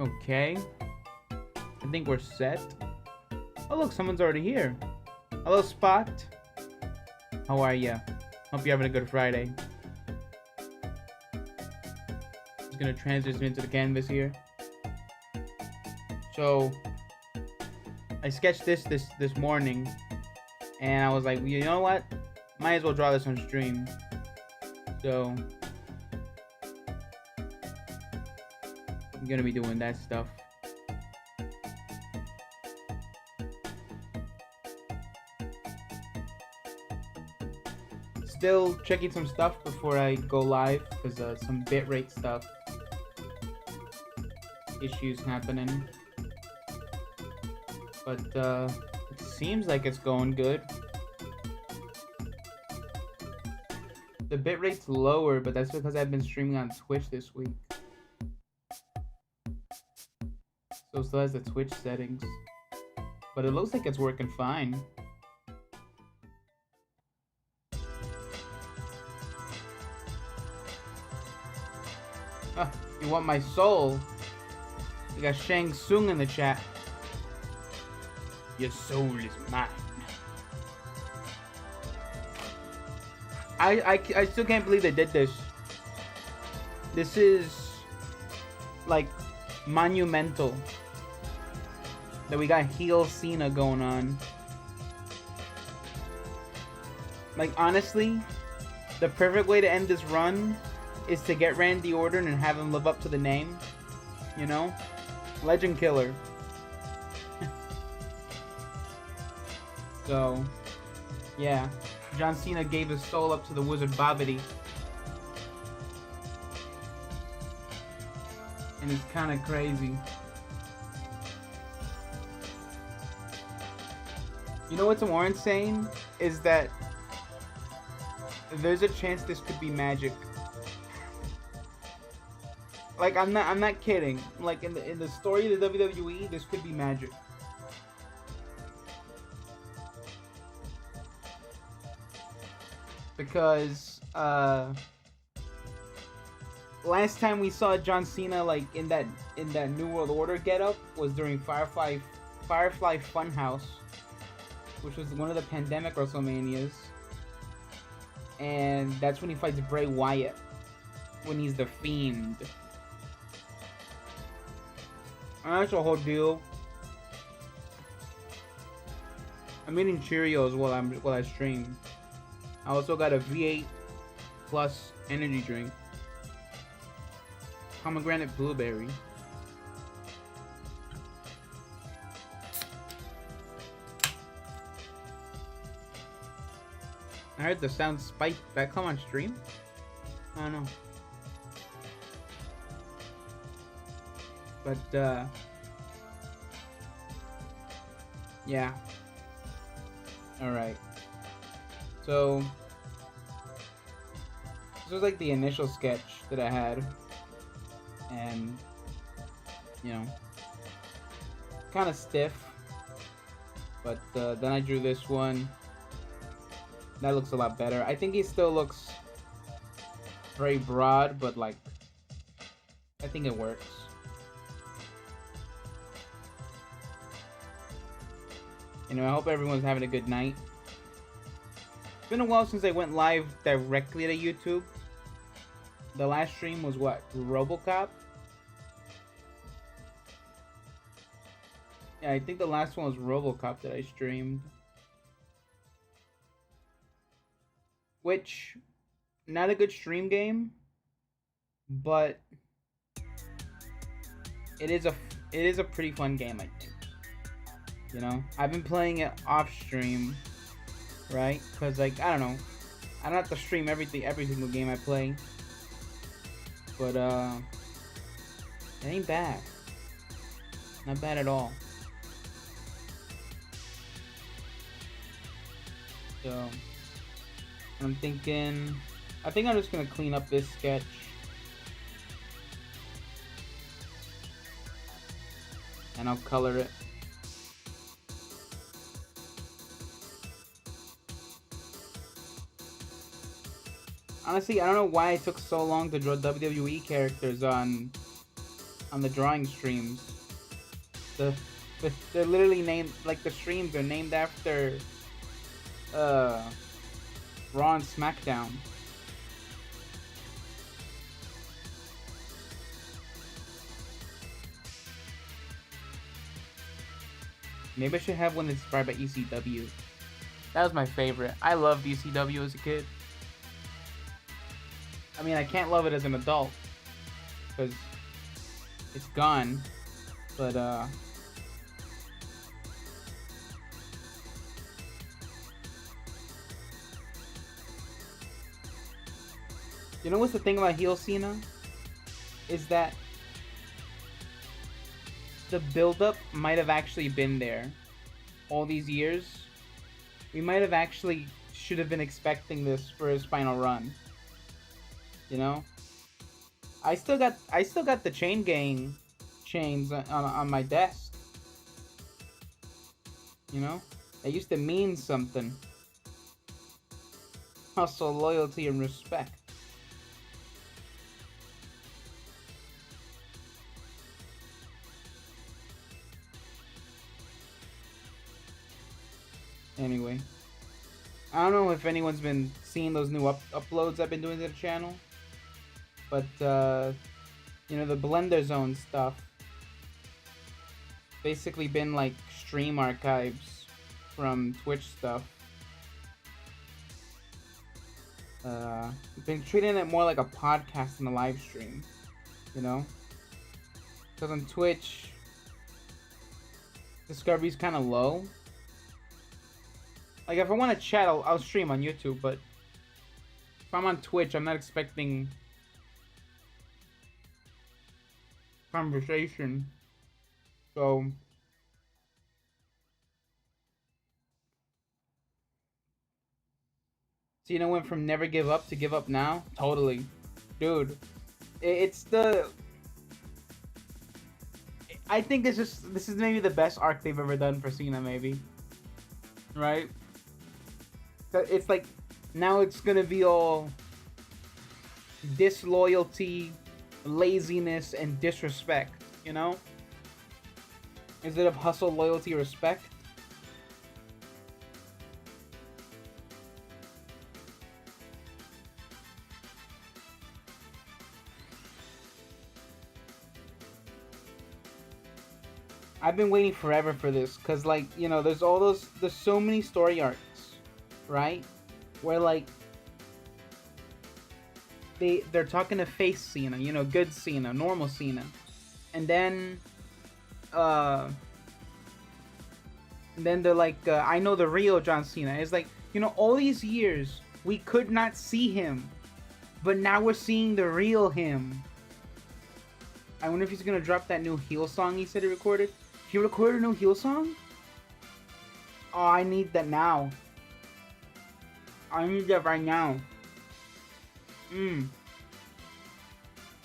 Okay. I think we're set. Oh, look, someone's already here. Hello, Spot. How are ya? Hope you're having a good Friday. Just gonna transition into the canvas here. So, I sketched this morning, and I was like, you know what? Might as well draw this on stream. So, I'm gonna be doing that stuff. Still checking some stuff before I go live, because some bitrate stuff issues happening. But it seems like it's going good. The bitrate's lower, but that's because I've been streaming on Twitch this week. So it still has the Twitch settings. But it looks like it's working fine. You want my soul? We got Shang Tsung in the chat. Your soul is mine. I still can't believe they did this. This is like monumental. That we got heel Cena going on. Like honestly, the perfect way to end this run is to get Randy Orton and have him live up to the name. You know? Legend killer. So, yeah. John Cena gave his soul up to the Wizard Bobbity. And it's kind of crazy. You know what's more insane? Is that there's a chance this could be magic. Like I'm not kidding. Like in the story of the WWE, this could be magic. Because last time we saw John Cena like in that New World Order getup was during Firefly Funhouse, which was one of the pandemic WrestleManias, and that's when he fights Bray Wyatt when he's the Fiend. That's a whole deal. I'm eating Cheerios while I stream. I also got a V8 Plus energy drink. Pomegranate blueberry. I heard the sound spike. Did that come on stream? I don't know. But, yeah. Alright. So, this was like the initial sketch that I had. And, you know, kind of stiff. But, then I drew this one. That looks a lot better. I think he still looks very broad, but, like, I think it works. Anyway, I hope everyone's having a good night. It's been a while since I went live directly to YouTube. The last stream was what? RoboCop? Yeah, I think the last one was RoboCop that I streamed. Which, not a good stream game, but it is a pretty fun game, I think. You know, I've been playing it off stream, right? Cause like I don't know, I don't have to stream every single game I play, but it ain't bad, not bad at all. So I'm thinking, I think I'm just gonna clean up this sketch. And I'll color it. Honestly, I don't know why it took so long to draw WWE characters on on the drawing streams. The they're literally named, like, the streams are named after Raw and SmackDown. Maybe I should have one inspired by ECW. That was my favorite. I loved ECW as a kid. I mean, I can't love it as an adult because it's gone. But you know what's the thing about heel Cena? Is that the build-up might have actually been there all these years. We might have actually should have been expecting this for his final run. You know? I still got the chain gang chains on my desk. You know? They used to mean something. Hustle, loyalty, and respect. Anyway, I don't know if anyone's been seeing those new uploads I've been doing to the channel, but you know, the Blender Zone stuff basically been like stream archives from Twitch stuff. I've been treating it more like a podcast than a live stream, you know, because on Twitch discovery's kind of low. Like, if I want to chat, I'll stream on YouTube, but if I'm on Twitch, I'm not expecting conversation. So Cena went from never give up to give up now? Totally. Dude, it's the... I think this is maybe the best arc they've ever done for Cena, maybe. Right? It's like, now it's gonna be all disloyalty, laziness, and disrespect, you know? Instead of hustle, loyalty, respect. I've been waiting forever for this, cause, like, you know, there's so many story arcs, right? Where, like, they're talking to face Cena, you know, good Cena, normal Cena, and then they're like, I know the real John Cena. It's like, you know, all these years we could not see him, but now we're seeing the real him. I wonder if he's gonna drop that new heel song he said he recorded. He recorded a new heel song? Oh, I need that now. I need that right now.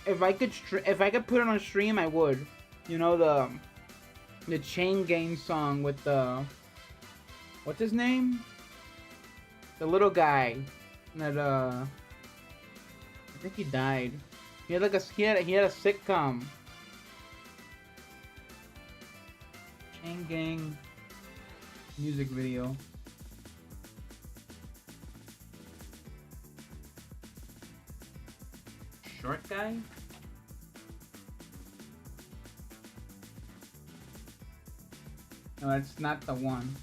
If I could put it on stream, I would. You know, the Chain Gang song with the, what's his name? The little guy that I think he died. He had like he had a sitcom. Chain Gang music video. Short guy? No, that's not the one.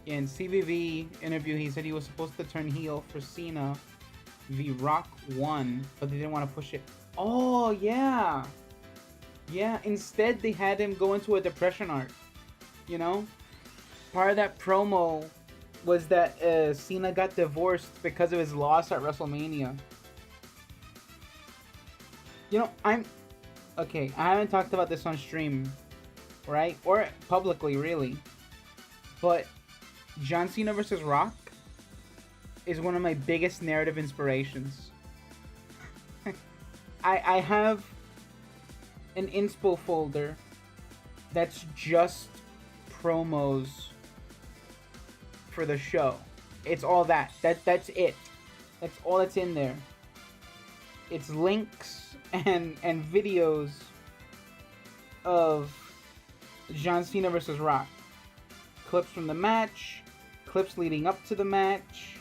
In CVV interview, he said he was supposed to turn heel for Cena v Rock 1, but they didn't want to push it. Oh, yeah. Yeah, instead they had him go into a depression arc. You know? Part of that promo was that Cena got divorced because of his loss at WrestleMania. You know, okay, I haven't talked about this on stream, right? Or publicly, really. But John Cena vs. Rock is one of my biggest narrative inspirations. I have an inspo folder that's just promos for the show. It's all that. That's it. That's all that's in there. it's links and videos of John Cena versus Rock. Clips from the match, clips leading up to the match.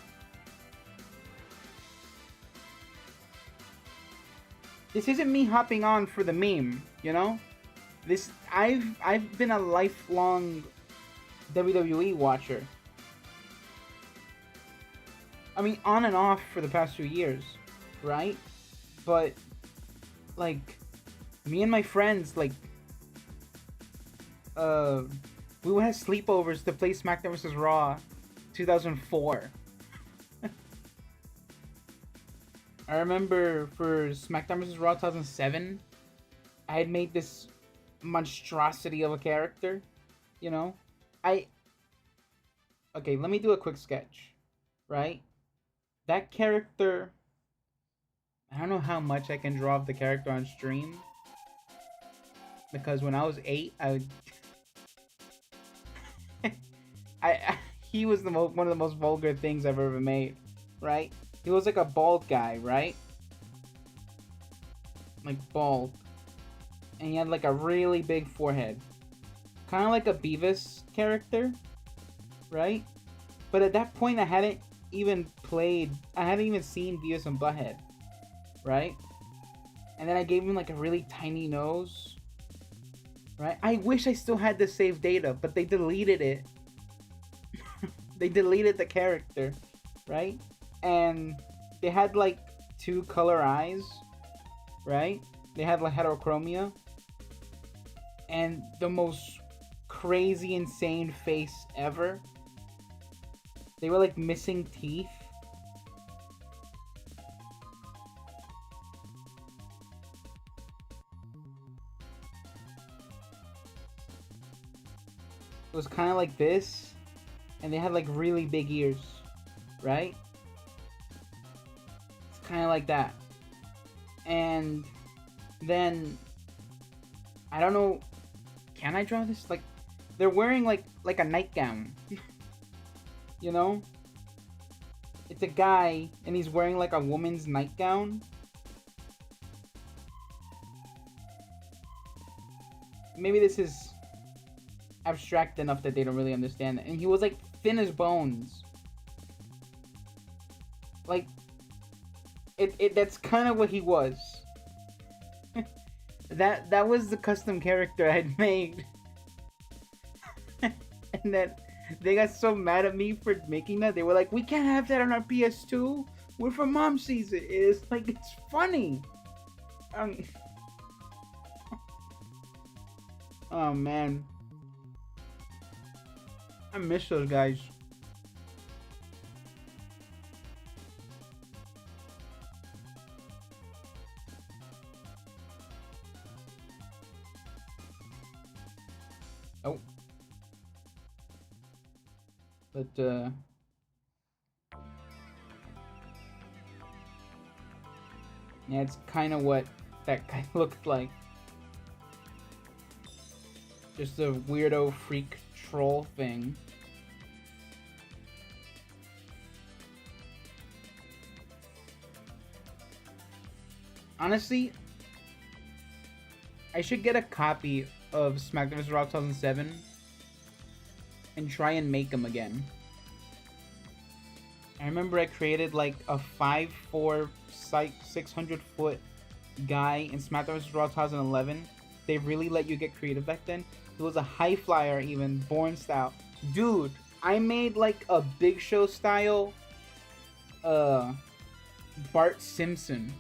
This isn't me hopping on for the meme, you know? I've been a lifelong WWE watcher. I mean, on and off for the past few years, right? But, like, me and my friends, like, we would have sleepovers to play SmackDown vs. Raw 2004. I remember for SmackDown vs. Raw 2007, I had made this monstrosity of a character, you know? Okay, let me do a quick sketch, right? That character, I don't know how much I can draw of the character on stream, because when I was 8, he was one of the most vulgar things I've ever made, right? He was like a bald guy, right? Like bald. And he had like a really big forehead. Kind of like a Beavis character, right? But at that point I hadn't even seen Beavis and Butthead, right? And then I gave him like a really tiny nose, right? I wish I still had the save data, but they deleted it. They deleted the character, right? And they had like 2 color eyes, right? They had like heterochromia. And the most crazy, insane face ever. They were like missing teeth. It was kind of like this. And they had like really big ears, right? It's kind of like that. And then, I don't know, can I draw this? Like, they're wearing like a nightgown. You know? It's a guy, and he's wearing like a woman's nightgown. Maybe this is abstract enough that they don't really understand it. And he was like thin as bones. Like, that's kind of what he was. That was the custom character I'd made. And then they got so mad at me for making that. They were like, we can't have that on our PS2. We're for mom sees it. It's like, it's funny. Oh man, I miss those guys. Oh. But, yeah, it's kind of what that guy looked like. Just a weirdo freak troll thing. Honestly, I should get a copy of SmackDown vs. Raw 2007 and try and make them again. I remember I created like a 5'4", 600-foot guy in SmackDown vs. Raw 2011. They really let you get creative back then. It was a high flyer, even Bourne style. Dude, I made like a Big Show style Bart Simpson.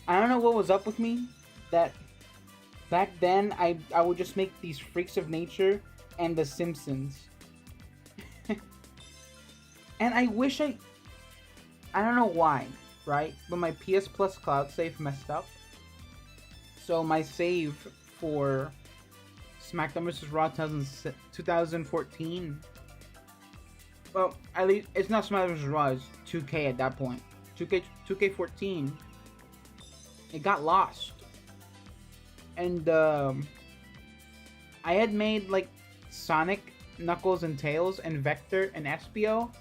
I don't know what was up with me, that back then I would just make these freaks of nature and the Simpsons. And I wish I don't know why, right? But my PS Plus cloud save messed up. So my save for SmackDown vs. Raw 2014, well, at least it's not SmackDown vs. Raw, it's 2K at that point. 2K14, it got lost. And I had made like Sonic, Knuckles and Tails, and Vector and Espio,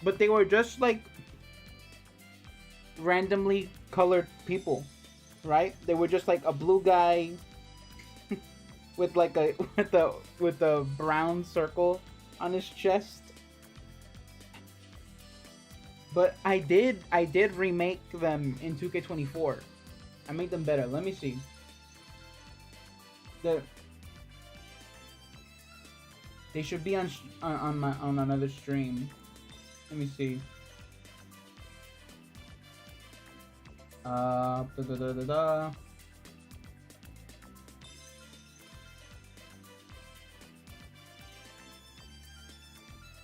but they were just like randomly colored people, right? They were just like a blue guy with like a with a brown circle on his chest. But I did remake them in 2K24. I made them better. Let me see. They should be on another stream. Let me see. Da, da, da, da, da.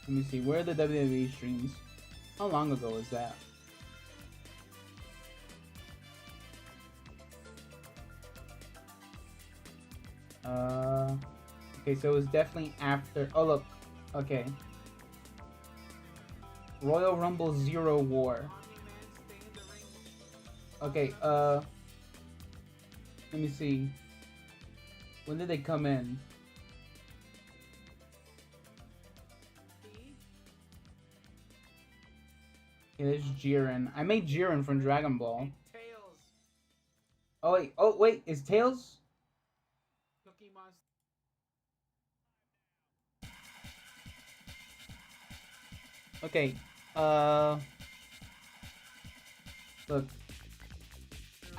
Let me see. Where are the WWE streams? How long ago was that? Okay, so it was definitely after. Oh, look. Okay. Royal Rumble Zero War. Okay, let me see. When did they come in? Yeah, there's Jiren. I made Jiren from Dragon Ball. Oh wait, is Tails? Cookie Monster. Okay, look.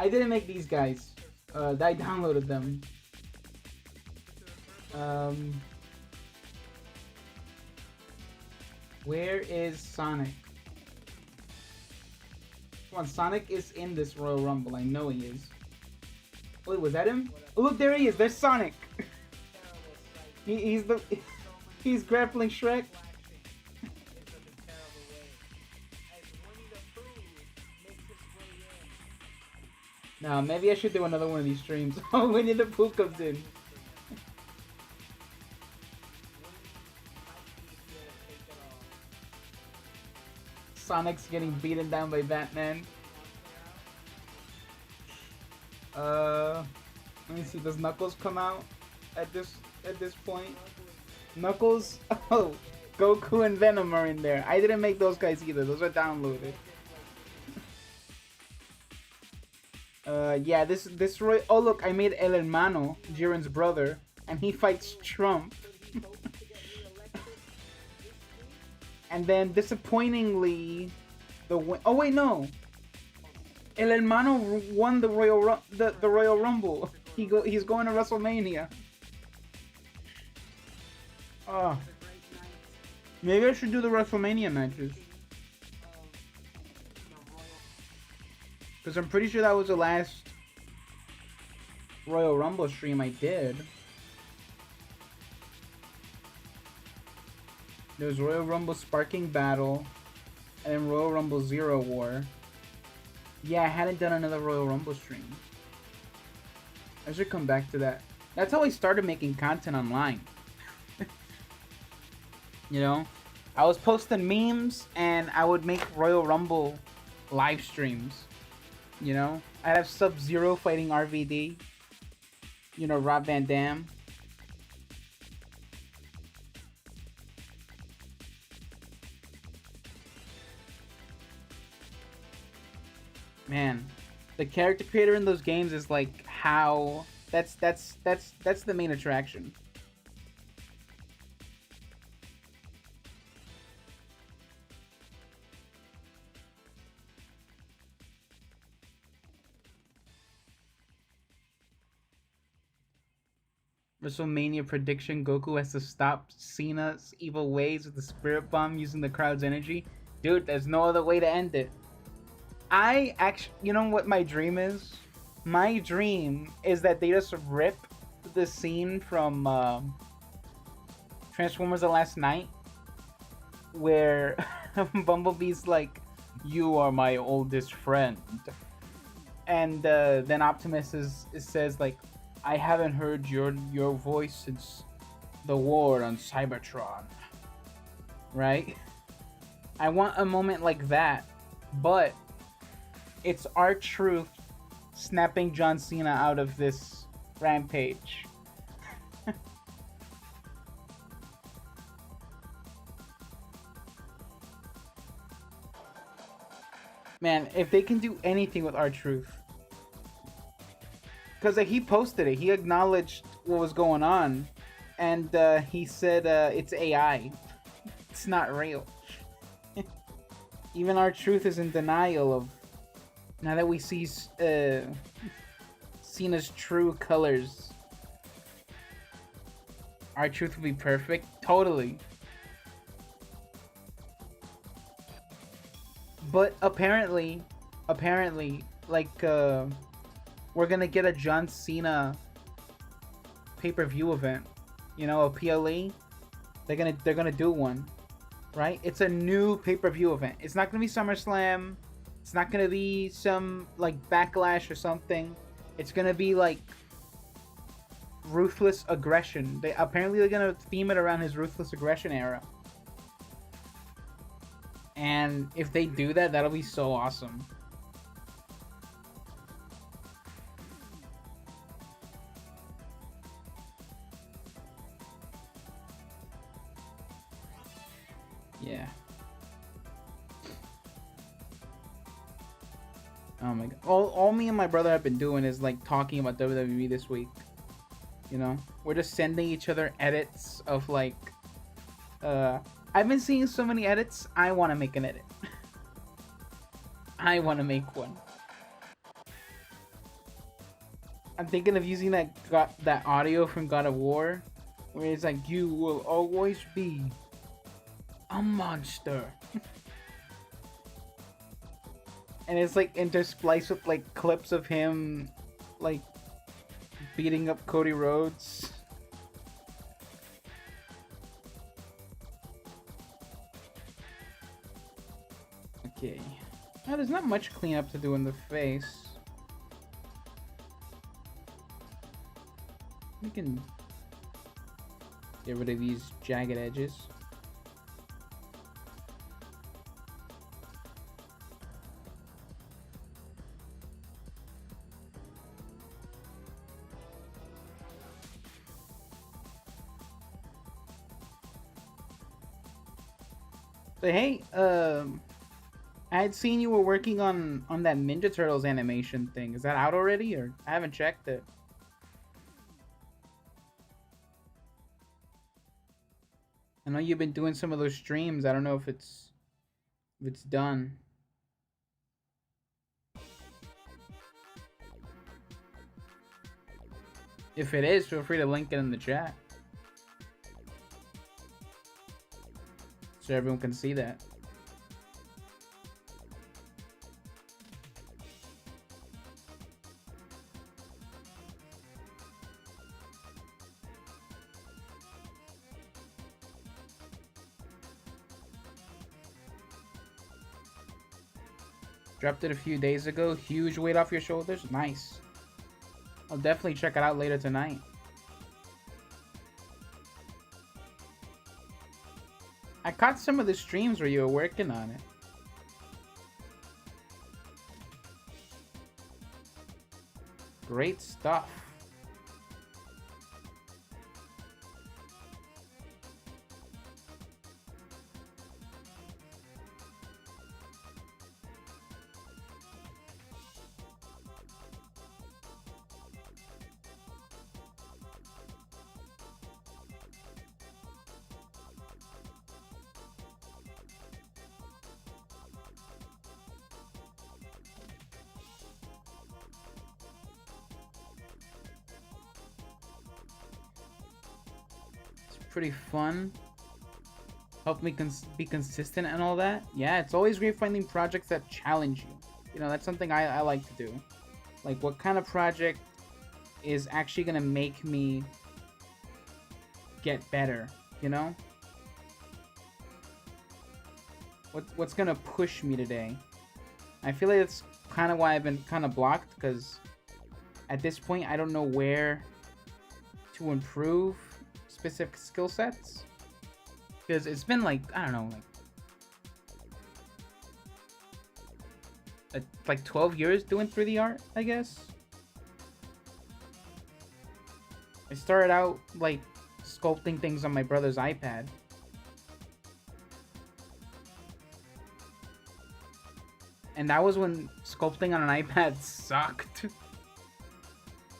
I didn't make these guys. I downloaded them. Where is Sonic? Come on, Sonic is in this Royal Rumble. I know he is. Wait, was that him? Oh, look, there he is. There's Sonic. He's grappling Shrek. Nah, maybe I should do another one of these streams. Oh, Winnie the Pooh comes in. Sonic's getting beaten down by Batman. Let me see. Does Knuckles come out at this point? Knuckles. Oh, Goku and Venom are in there. I didn't make those guys either. Those are downloaded. Yeah. This Roy. Oh look, I made El Hermano, Jiren's brother, and he fights Trump. And then, disappointingly, oh wait, no. El Hermano won the Royal Rumble. He's going to WrestleMania. Oh. Maybe I should do the WrestleMania matches. Because I'm pretty sure that was the last Royal Rumble stream I did. There was Royal Rumble Sparking Battle, and then Royal Rumble Zero War. Yeah, I hadn't done another Royal Rumble stream. I should come back to that. That's how I started making content online. You know? I was posting memes, and I would make Royal Rumble live streams. You know? I'd have Sub-Zero fighting RVD. You know, Rob Van Dam. Man, the character creator in those games is like how that's the main attraction. WrestleMania prediction: Goku has to stop Cena's evil ways with the Spirit Bomb using the crowd's energy. Dude, there's no other way to end it. I actually, you know what my dream is? My dream is that they just rip the scene from Transformers: The Last Night, where Bumblebee's like, "You are my oldest friend," and then Optimus says like, "I haven't heard your voice since the war on Cybertron." Right? I want a moment like that, but it's R-Truth snapping John Cena out of this rampage. Man, if they can do anything with R-Truth. Because like, he posted it. He acknowledged what was going on. And he said it's AI. It's not real. Even R-Truth is in denial of... Now that we see Cena's true colors. R-Truth would be perfect. Totally. But apparently, like, we're gonna get a John Cena pay-per-view event. You know, a PLE. They're gonna do one, right? It's a new pay-per-view event. It's not gonna be SummerSlam. It's not gonna be some like Backlash or something. It's gonna be like Ruthless Aggression. They're gonna theme it around his Ruthless Aggression era. And if they do that, that'll be so awesome. Yeah. Oh my god. All me and my brother have been doing is like talking about WWE this week. You know? We're just sending each other edits of like I've been seeing so many edits, I want to make an edit. I want to make one. I'm thinking of using that audio from God of War, where it's like, you will always be a monster. And it's like interspliced with like clips of him like beating up Cody Rhodes. Okay. Now, there's not much cleanup to do in the face. We can get rid of these jagged edges. So hey, I had seen you were working on that Ninja Turtles animation thing. Is that out already, or I haven't checked it? I know you've been doing some of those streams. I don't know if it's done. If it is, feel free to link it in the chat so everyone can see that. Dropped it a few days ago. Huge weight off your shoulders. Nice. I'll definitely check it out later tonight. I caught some of the streams where you were working on it. Great stuff. Pretty fun. Help me be consistent and all that. Yeah, it's always great finding projects that challenge you. You know, that's something I like to do. Like, what kind of project is actually gonna make me get better, you know? What's gonna push me today? I feel like that's kind of why I've been kind of blocked, because at this point I don't know where to improve specific skill sets, because it's been like, I don't know, like 12 years doing 3D art, I guess. I started out like sculpting things on my brother's iPad. And that was when sculpting on an iPad sucked.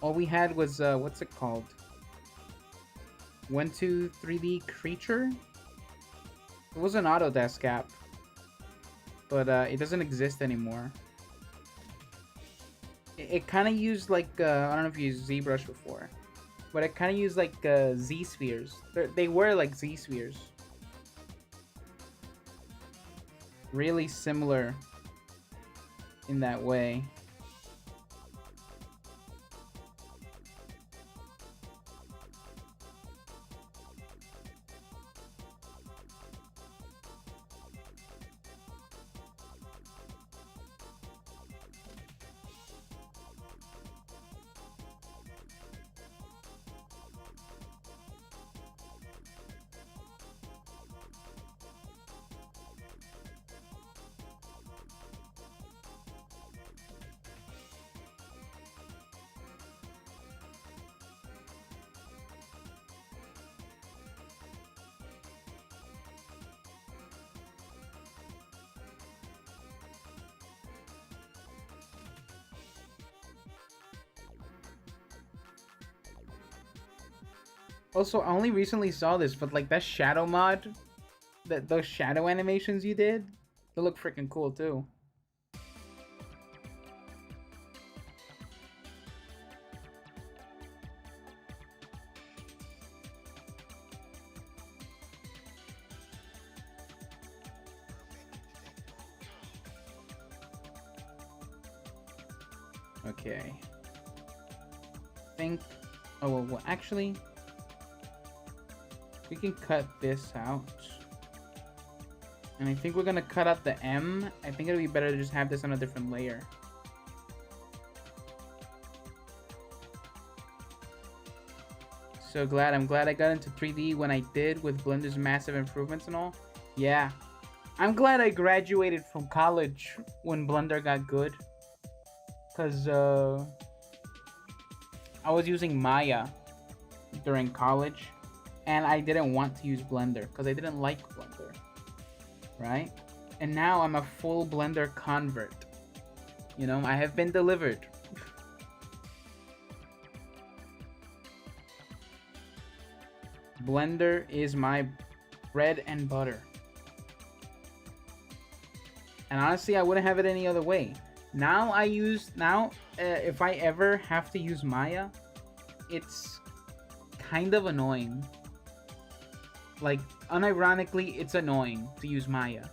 All we had was, what's it called? 123D Creature? It was an Autodesk app. But it doesn't exist anymore. It kind of used like, I don't know if you used ZBrush before. But it kind of used like Z-spheres. They were like Z-spheres. Really similar in that way. Also, I only recently saw this, but like that shadow mod, those shadow animations you did, they look freaking cool too. Okay. Think. Oh well, actually. We can cut this out. And I think we're gonna cut out the M. I think it'll be better to just have this on a different layer. So glad, I'm glad I got into 3D when I did with Blender's massive improvements and all. Yeah. I'm glad I graduated from college when Blender got good. Cause I was using Maya during college. And I didn't want to use Blender because I didn't like Blender, right? And now I'm a full Blender convert. You know, I have been delivered. Blender is my bread and butter. And honestly, I wouldn't have it any other way. Now if I ever have to use Maya, it's kind of annoying. Like, unironically, it's annoying to use Maya.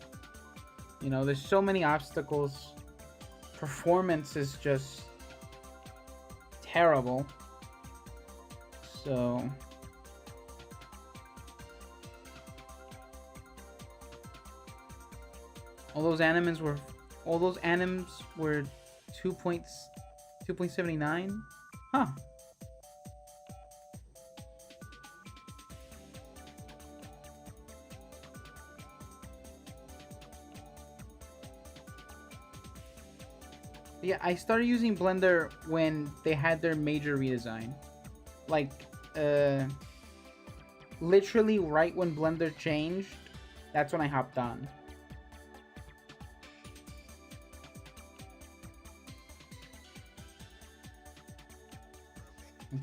You know, there's so many obstacles. Performance is just terrible. So all those animes were 2.79. Huh. Yeah, I started using Blender when they had their major redesign. Like, literally right when Blender changed, that's when I hopped on.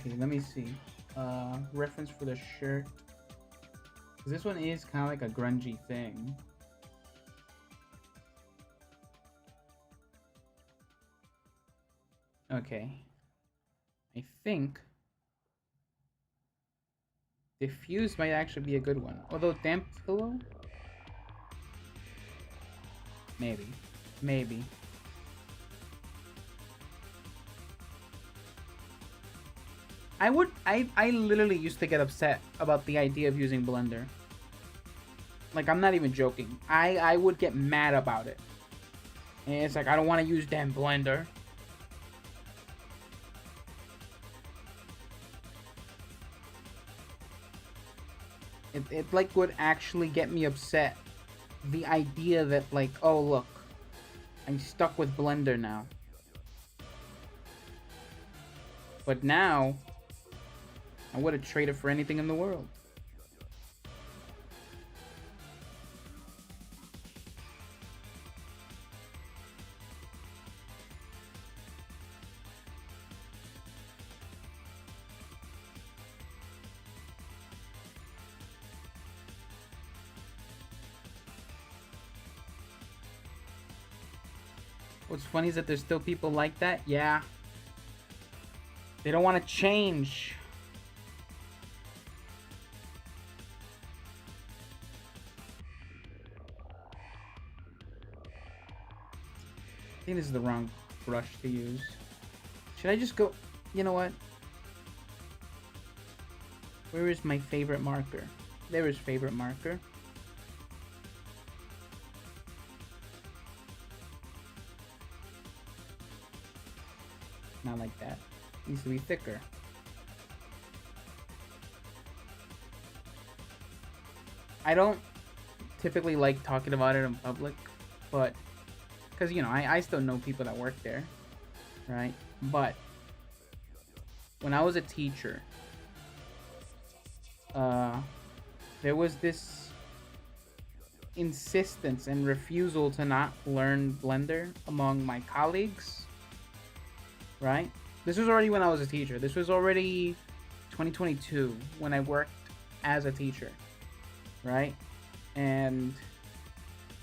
Okay, let me see. Reference for the shirt. 'Cause this one is kind of like a grungy thing. Okay. I think diffuse might actually be a good one. Although damp pillow? Maybe. Maybe. I literally used to get upset about the idea of using Blender. Like, I'm not even joking. I would get mad about it. And it's like, I don't want to use damn Blender. It like would actually get me upset. The idea that like, oh look, I'm stuck with Blender now. But now, I would have traded for anything in the world. What's funny is that there's still people like that. Yeah. They don't want to change. I think this is the wrong brush to use. Should I just go... You know what? Where is my favorite marker? There is favorite marker. Not like that. Needs to be thicker. I don't typically like talking about it in public, but because, you know, I still know people that work there, right? But when I was a teacher, there was this insistence and refusal to not learn Blender among my colleagues, right? This was already when I was a teacher. This was already 2022 when I worked as a teacher, right? And,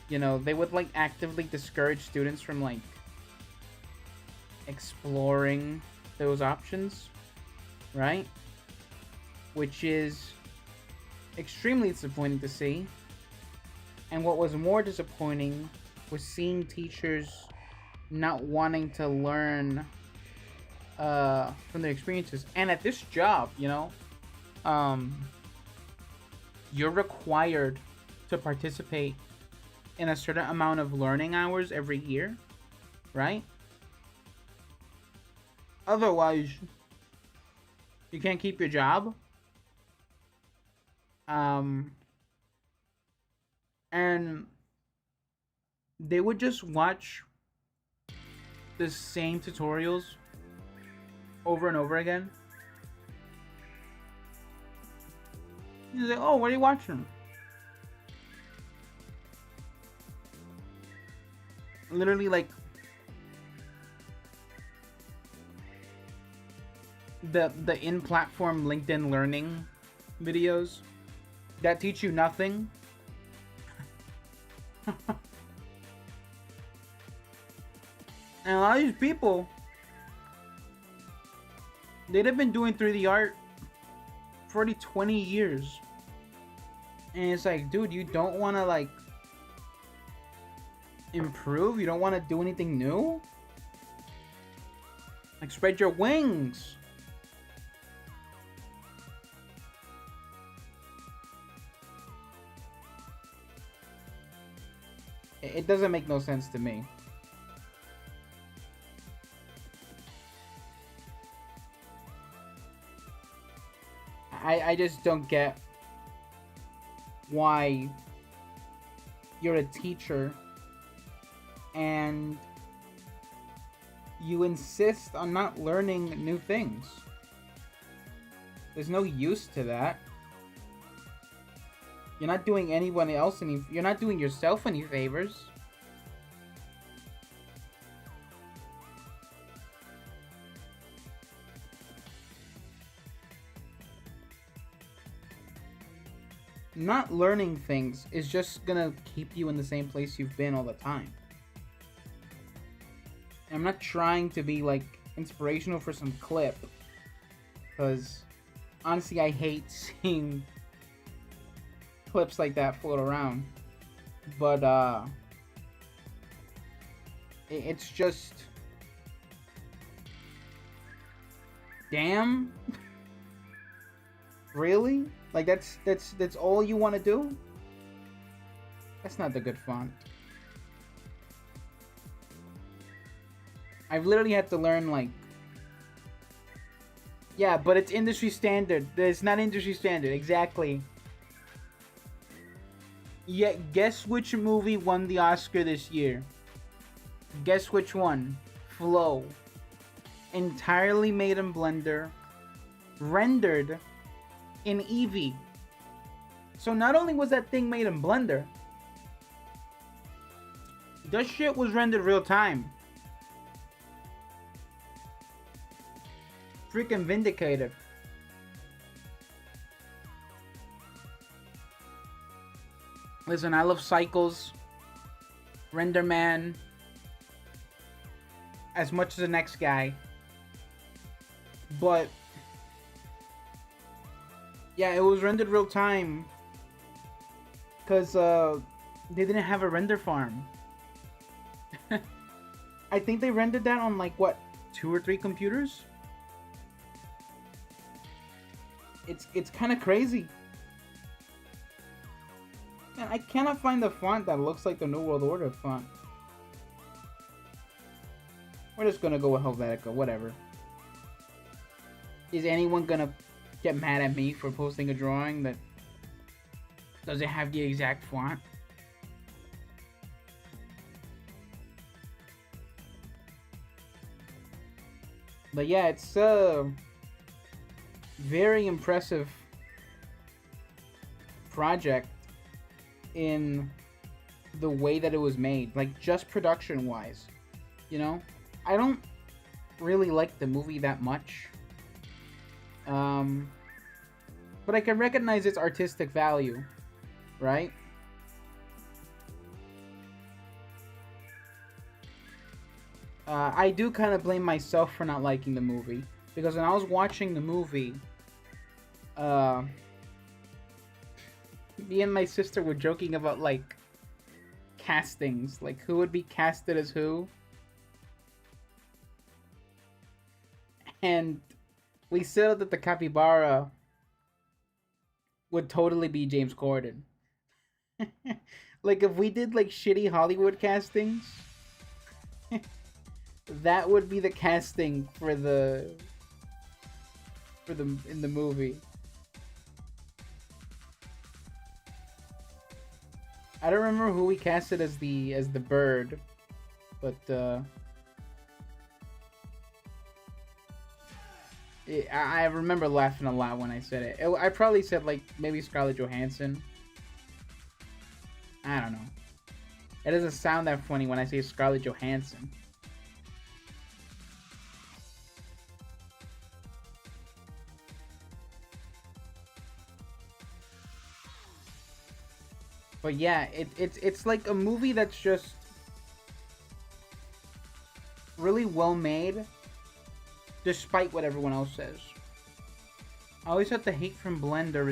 you know, they would, like, actively discourage students from, like, exploring those options, right? Which is extremely disappointing to see. And what was more disappointing was seeing teachers not wanting to learn from their experiences. And at this job, you know, you're required to participate in a certain amount of learning hours every year, right? Otherwise, you can't keep your job. And they would just watch the same tutorials over and over again. He's like, oh, what are you watching? Literally, like, the in-platform LinkedIn learning videos that teach you nothing. And a lot of these people, they'd have been doing 3D art for already 20 years. And it's like, dude, you don't want to, like, improve? You don't want to do anything new? Like, spread your wings. It doesn't make no sense to me. I just don't get why you're a teacher and you insist on not learning new things. There's no use to that. You're not doing anyone else any... You're not doing yourself any favors. Not learning things is just gonna keep you in the same place you've been all the time. And I'm not trying to be, like, inspirational for some clip, because honestly I hate seeing clips like that float around. But it's just, damn. Really? Like, that's all you want to do? That's not the good font. I've literally had to learn, like... Yeah, but it's industry standard. It's not industry standard, exactly. Yeah, guess which movie won the Oscar this year? Guess which one? Flow. Entirely made in Blender. Rendered in Eevee. So not only was that thing made in Blender, that shit was rendered real time. Freaking vindicated. Listen, I love Cycles, Renderman, as much as the next guy. But yeah, it was rendered real time because they didn't have a render farm. I think they rendered that on like what, 2 or 3 computers. It's kind of crazy. Man, I cannot find the font that looks like the New World Order font. We're just gonna go with Helvetica, whatever. Is anyone gonna get mad at me for posting a drawing that doesn't have the exact font? But yeah, it's a very impressive project in the way that it was made, like just production wise. You know, I don't really like the movie that much, but I can recognize its artistic value, right? I do kind of blame myself for not liking the movie, because when I was watching the movie, me and my sister were joking about like castings, like who would be casted as who, and we said that the capybara would totally be James Corden. Like if we did like shitty Hollywood castings, that would be the casting for the in the movie. I don't remember who we casted as the bird, but I remember laughing a lot when I said it. I probably said like maybe Scarlett Johansson. I don't know. It doesn't sound that funny when I say Scarlett Johansson. But yeah, it's like a movie that's just really well made, despite what everyone else says. I always thought the hate Blender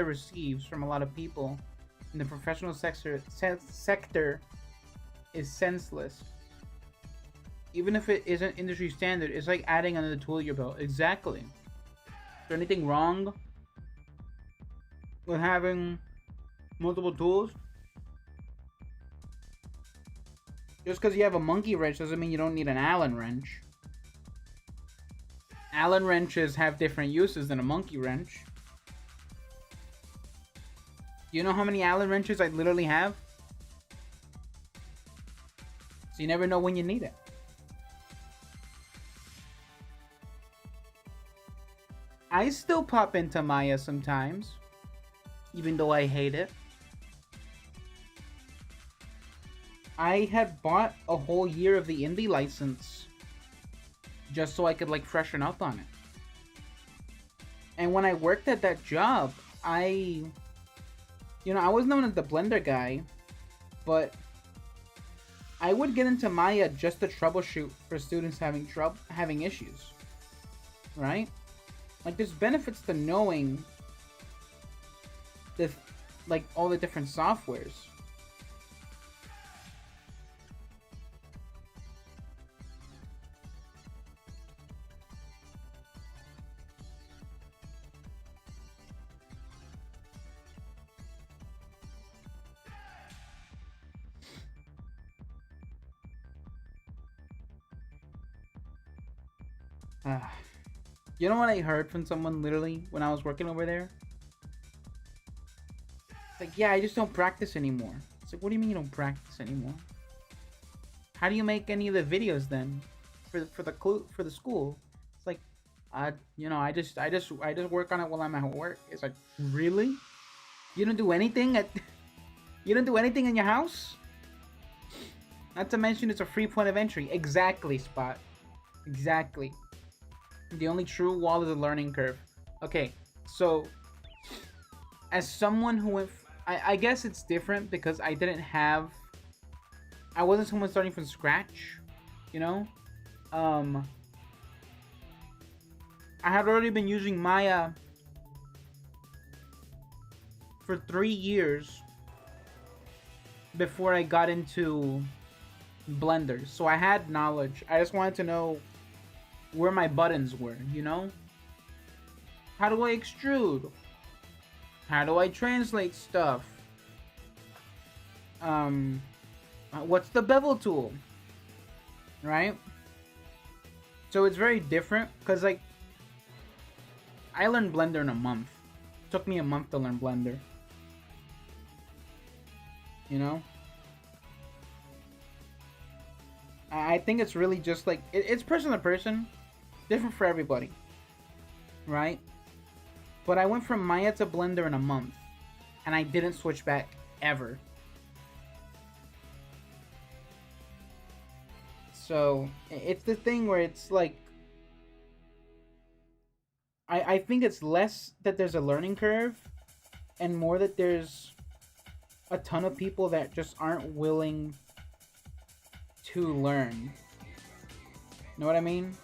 receives from a lot of people in the professional sector is senseless. Even if it isn't industry standard, it's like adding another tool to your belt. Exactly. Is there anything wrong with having multiple tools? Just because you have a monkey wrench doesn't mean you don't need an Allen wrench. Allen wrenches have different uses than a monkey wrench. Do you know how many Allen wrenches I literally have? So you never know when you need it. I still pop into Maya sometimes, even though I hate it. I had bought a whole year of the indie license just so I could like freshen up on it. And when I worked at that job, I was known as the Blender guy, but I would get into Maya just to troubleshoot for students having issues, right? Like there's benefits to knowing like all the different softwares. You know what I heard from someone literally when I was working over there? It's like, yeah, I just don't practice anymore. It's like, what do you mean you don't practice anymore? How do you make any of the videos then for the school? It's like, I just work on it while I'm at work. It's like, really? You don't do anything you don't do anything in your house? Not to mention it's a free point of entry. Exactly, Spot. Exactly. The only true wall is a learning curve. Okay, so as someone who went, I guess it's different because I wasn't someone starting from scratch. You know, I had already been using Maya for 3 years before I got into Blender, so I had knowledge. I just wanted to know where my buttons were, you know? How do I extrude? How do I translate stuff? What's the bevel tool? Right? So it's very different, because, like, I learned Blender in a month. It took me a month to learn Blender. You know? I think it's really just like, it's person to person, different for everybody, right? But I went from Maya to Blender in a month, and I didn't switch back ever. So it's the thing where it's like, I think it's less that there's a learning curve, and more that there's a ton of people that just aren't willing to learn. Know what I mean?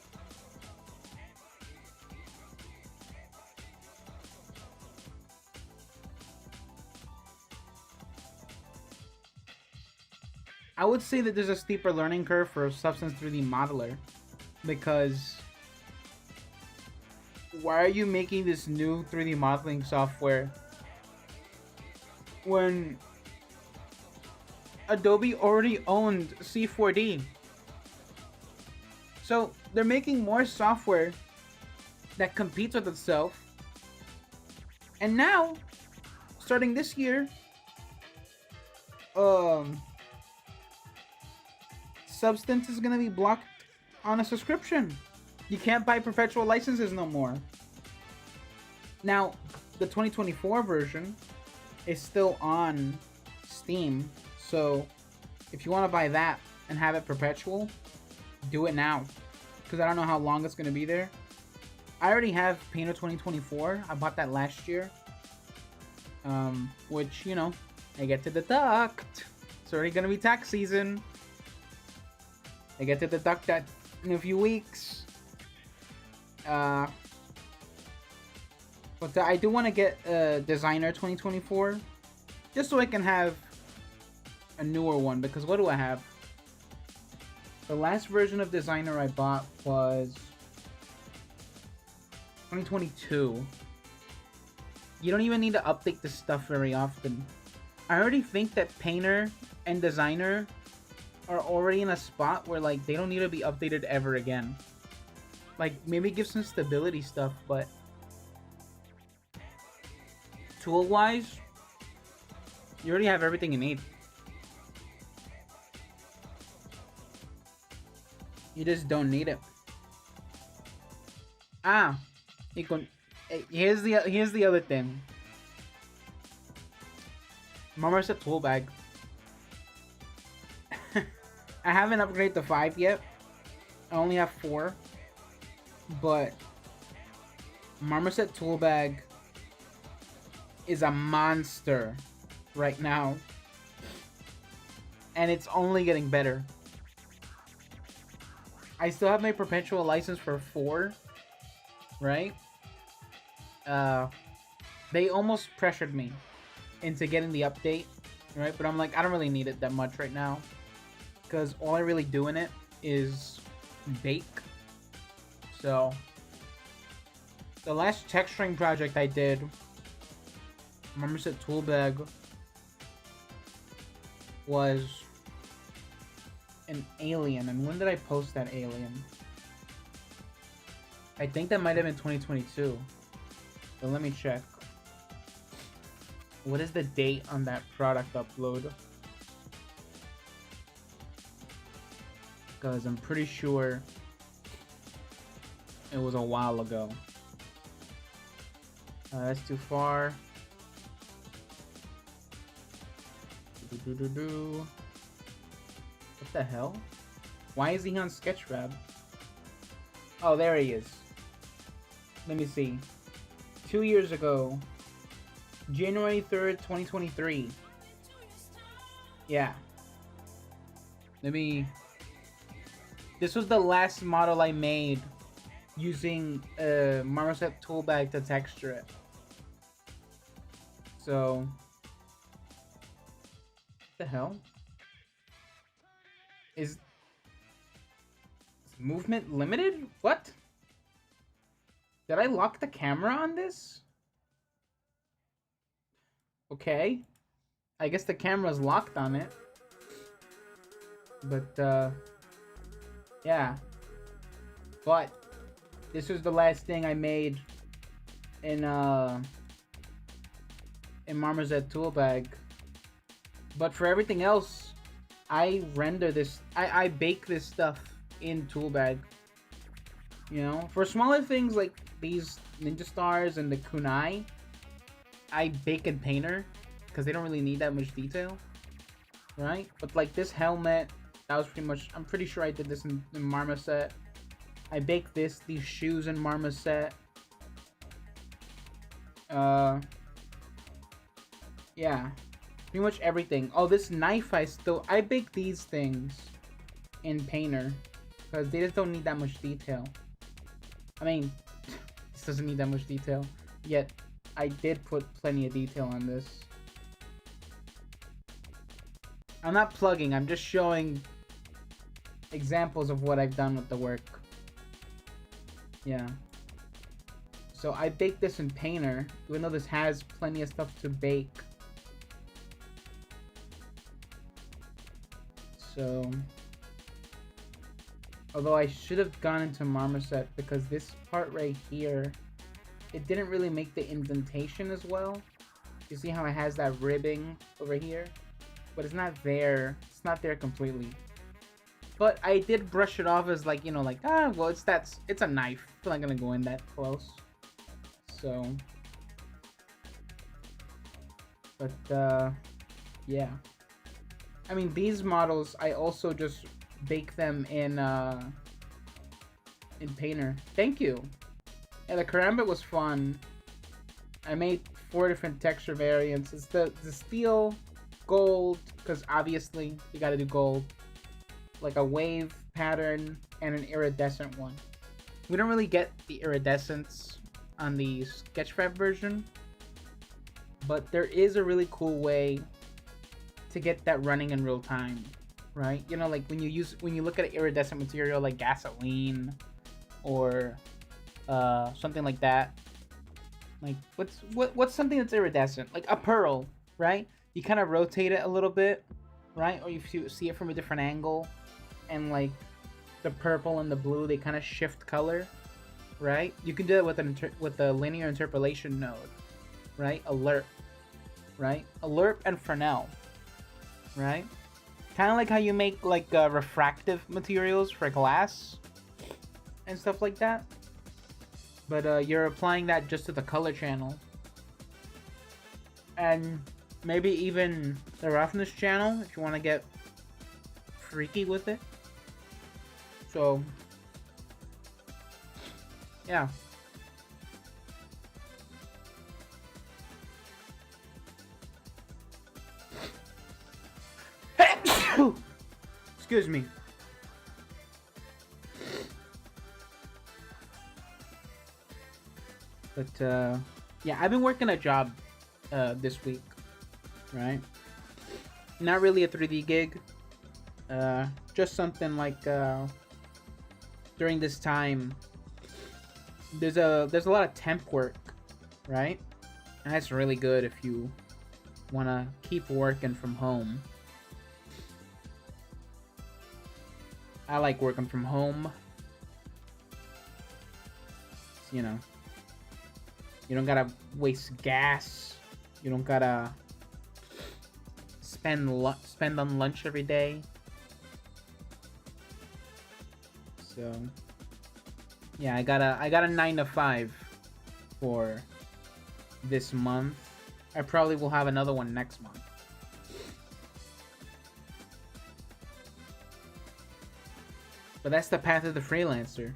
I would say that there's a steeper learning curve for Substance 3D Modeler, because why are you making this new 3D modeling software when Adobe already owned C4D? So they're making more software that competes with itself, and now, starting this year, Substance is gonna be blocked on a subscription. You can't buy perpetual licenses no more. Now, the 2024 version is still on Steam, so if you want to buy that and have it perpetual, do it now, because I don't know how long it's going to be there. I already have Painter 2024. I bought that last year, which, you know, I get to deduct. It's already going to be tax season. I get to deduct that in a few weeks. But I do want to get Designer 2024, just so I can have a newer one, because what do I have? The last version of Designer I bought was 2022. You don't even need to update this stuff very often. I already think that Painter and Designer are already in a spot where, like, they don't need to be updated ever again. Like, maybe give some stability stuff, but tool-wise, you already have everything you need. You just don't need it. Here's the other thing. Marmoset tool bag. I haven't upgraded to 5 yet. I only have 4. But Marmoset tool bag is a monster right now, and it's only getting better. I still have my perpetual license for 4, right? They almost pressured me into getting the update, right? But I'm like, I don't really need it that much right now, because all I really do in it is bake. So the last texturing project I did, Marmoset tool bag, was an alien. And when did I post that alien? I think that might have been 2022. But let me check. What is the date on that product upload? Because I'm pretty sure it was a while ago. That's too far. What the hell? Why is he on Sketchfab? Oh, there he is. Let me see. 2 years ago. January 3rd, 2023. Yeah. Let me This was the last model I made using a Marmoset tool bag to texture it. So, what the hell? Is movement limited? What? Did I lock the camera on this? Okay. I guess the camera's locked on it. But, yeah. But, this was the last thing I made in Marmoset tool bag. But for everything else, I render this, I bake this stuff in tool bag. You know, for smaller things like these ninja stars and the kunai, I bake in Painter because they don't really need that much detail, right? But like this helmet, that was pretty much, I'm pretty sure I did this in Marmoset. I baked these shoes in Marmoset. Yeah, pretty much everything. Oh, this knife I bake these things in Painter because they just don't need that much detail. I mean, this doesn't need that much detail, yet I did put plenty of detail on this. I'm not plugging, I'm just showing examples of what I've done with the work. Yeah. So I baked this in Painter, even though this has plenty of stuff to bake. So, although I should have gone into Marmoset because this part right here, it didn't really make the indentation as well. You see how it has that ribbing over here? But it's not there. It's not there completely. But I did brush it off as like, you know, like, well, it's a knife. I'm not gonna go in that close. So, but, yeah. I mean, these models, I also just bake them in Painter. Thank you. Yeah, the karambit was fun. I made 4 different texture variants. It's the steel, gold, because obviously you gotta do gold. Like a wave pattern and an iridescent one. We don't really get the iridescence on the Sketchfab version, but there is a really cool way to get that running in real time, right? You know, like when you look at an iridescent material like gasoline or something like that. Like what's something that's iridescent? Like a pearl, right? You kind of rotate it a little bit, right? Or you see it from a different angle, and like the purple and the blue, they kind of shift color, right? You can do it with a linear interpolation node, right? A lerp, right? A lerp and Fresnel, right? Kind of like how you make like refractive materials for glass and stuff like that. But you're applying that just to the color channel. And maybe even the roughness channel if you want to get freaky with it. So, yeah. Excuse me. But, yeah, I've been working a job this week, right? Not really a 3D gig. Just something like, during this time, there's a lot of temp work, right? And that's really good if you want to keep working from home. I like working from home. You know, you don't gotta waste gas. You don't gotta spend on lunch every day. So, yeah, I got a 9 to 5 for this month. I probably will have another one next month. But that's the path of the freelancer.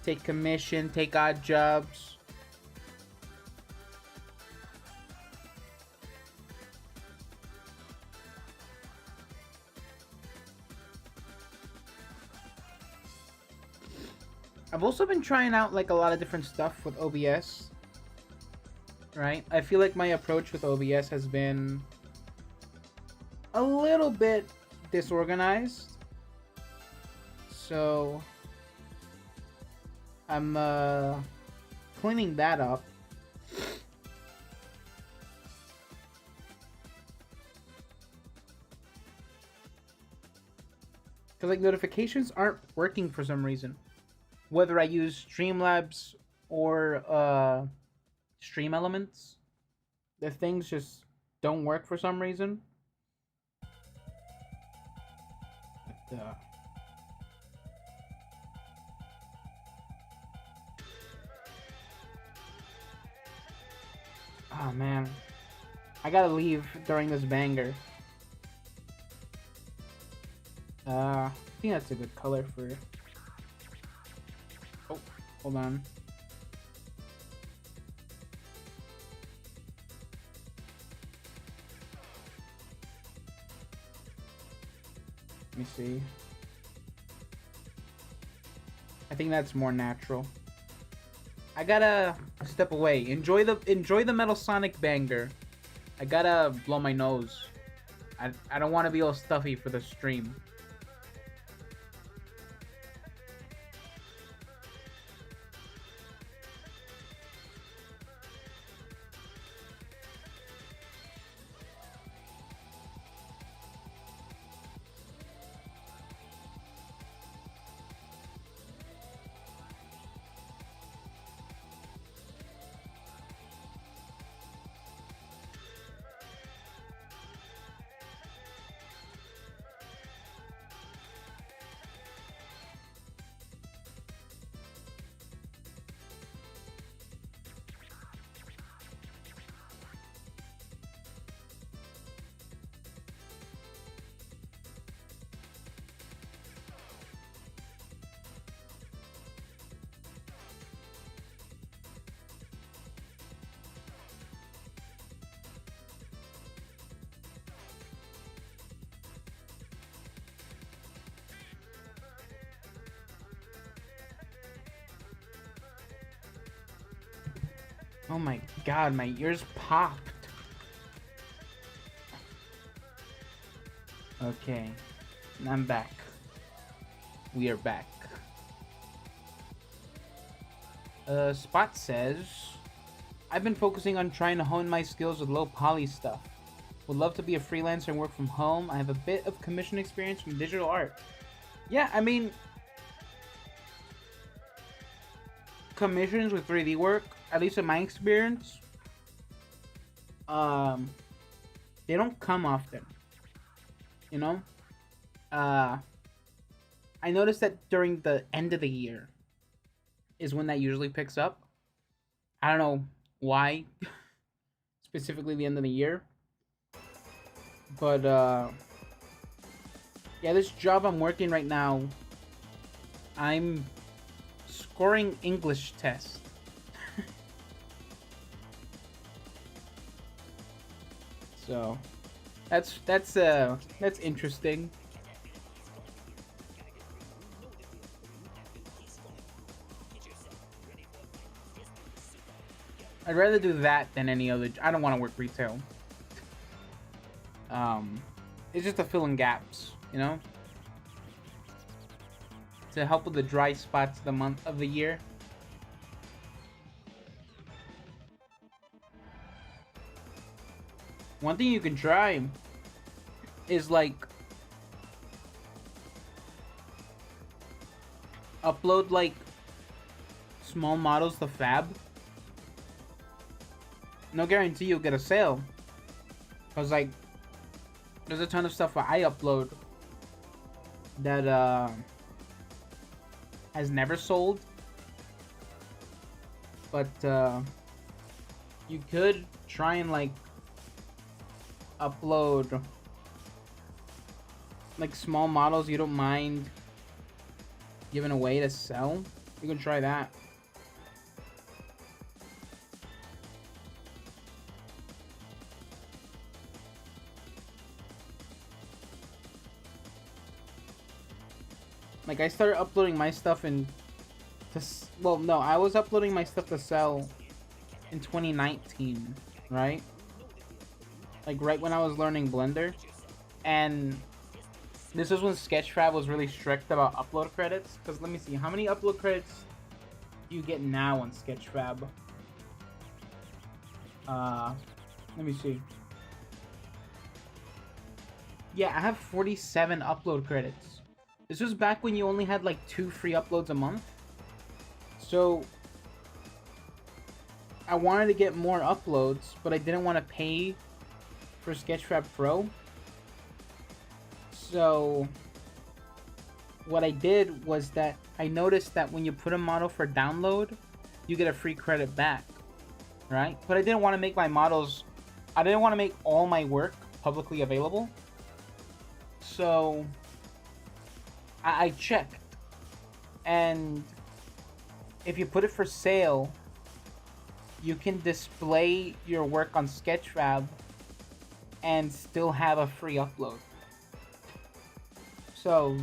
Take commission, take odd jobs. I've also been trying out like a lot of different stuff with OBS. Right? I feel like my approach with OBS has been a little bit disorganized. So I'm cleaning that up. Because like notifications aren't working for some reason. Whether I use Streamlabs or Stream Elements, the things just don't work for some reason. But, oh man, I gotta leave during this banger. I think that's a good color for. Oh, hold on. Let me see. I think that's more natural. I gotta step away. Enjoy the Metal Sonic banger. I gotta blow my nose. I don't want to be all stuffy for the stream. Oh my god, my ears popped. Okay, I'm back. We are back. Spot says, I've been focusing on trying to hone my skills with low poly stuff. Would love to be a freelancer and work from home. I have a bit of commission experience from digital art. Yeah, I mean, commissions with 3D work, at least in my experience, they don't come often. You know? I noticed that during the end of the year is when that usually picks up. I don't know why, specifically the end of the year. But, yeah, this job I'm working right now, I'm scoring English tests. So, that's interesting. I'd rather do that than any other. I don't want to work retail. It's just to fill in gaps, you know, to help with the dry spots of the month of the year. One thing you can try is like upload like small models to Fab. No guarantee you'll get a sale, cause like there's a ton of stuff I upload that has never sold, but you could try and like upload like small models you don't mind giving away to sell. You can try that. Like I started uploading my stuff in Well, no, I was uploading my stuff to sell in 2019, right? Like right when I was learning Blender, and this is when Sketchfab was really strict about upload credits. Because let me see, how many upload credits do you get now on Sketchfab? Let me see. Yeah, I have 47 upload credits. This was back when you only had like 2 free uploads a month. So I wanted to get more uploads, but I didn't want to pay for Sketchfab Pro. So what I did was that I noticed that when you put a model for download, you get a free credit back, right? But I didn't want to make my models, I didn't want to make all my work publicly available. So I checked, and if you put it for sale, you can display your work on Sketchfab and still have a free upload. So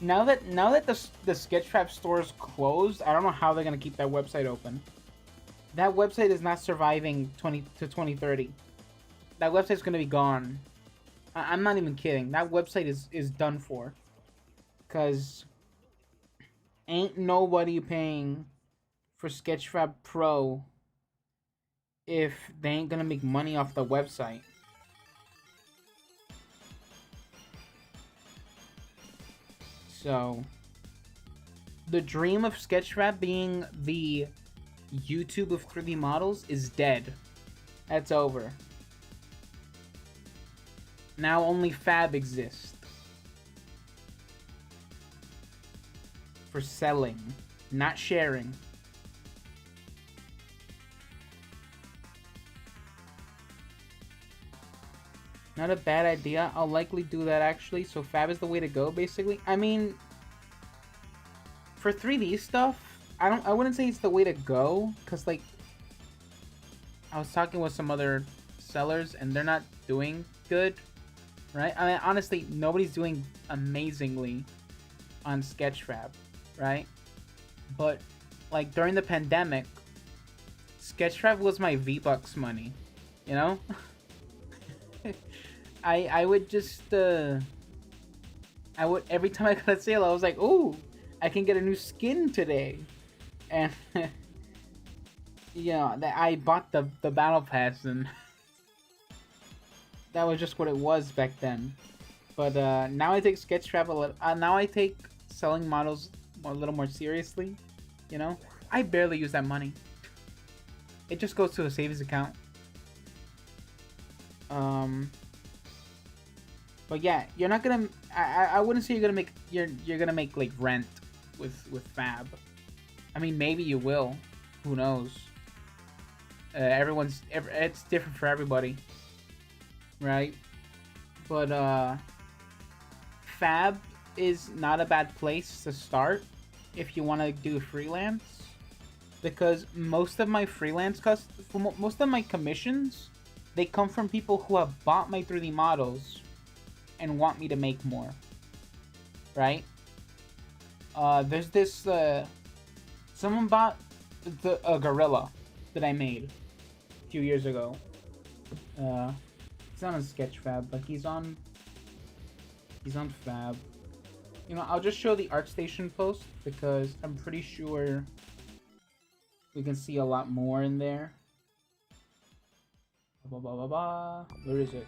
now that the Sketchfab store is closed, I don't know how they're gonna keep that website open. That website is not surviving 2030. That website's gonna be gone. I'm not even kidding. That website is done for. Cause ain't nobody paying for Sketchfab Pro if they ain't gonna make money off the website. So the dream of Sketchfab being the YouTube of 3D models is dead. That's over. Now only Fab exists. For selling, not sharing. Not a bad idea. I'll likely do that actually. So Fab is the way to go, basically. I mean, for 3D stuff, I wouldn't say it's the way to go, cause like I was talking with some other sellers and they're not doing good, right? I mean, honestly, nobody's doing amazingly on Sketchfab, right? But like during the pandemic, Sketchfab was my V-Bucks money, you know? I would just I would, every time I got a sale, I was like, ooh, I can get a new skin today. And yeah, I bought the battle pass, and that was just what it was back then. But now I take Sketchfab a little, now I take selling models a little more seriously, you know? I barely use that money. It just goes to a savings account. But yeah, you're not gonna. I wouldn't say you're gonna make like rent with Fab. I mean, maybe you will. Who knows? It's different for everybody, right? But Fab is not a bad place to start if you want to do freelance, because most of my most of my commissions, they come from people who have bought my 3D models and want me to make more, right? There's this someone bought a gorilla that I made a few years ago. He's not on Sketchfab, but he's on Fab. You know, I'll just show the ArtStation post because I'm pretty sure we can see a lot more in there. Blah, blah, blah, blah. Where is it?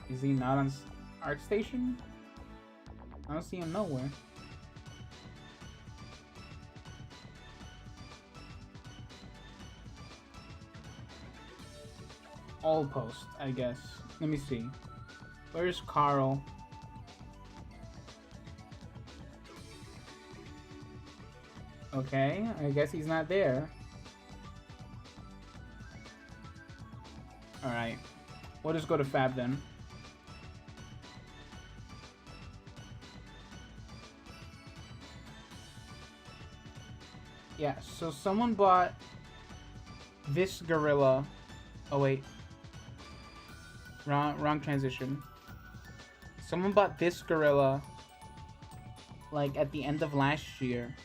Is he not on ArtStation? I don't see him nowhere. All post, I guess. Let me see. Where's Carl? Okay, I guess he's not there. Alright. We'll just go to Fab then. Yeah, so someone bought this gorilla. Oh wait. Wrong transition. Someone bought this gorilla like at the end of last year,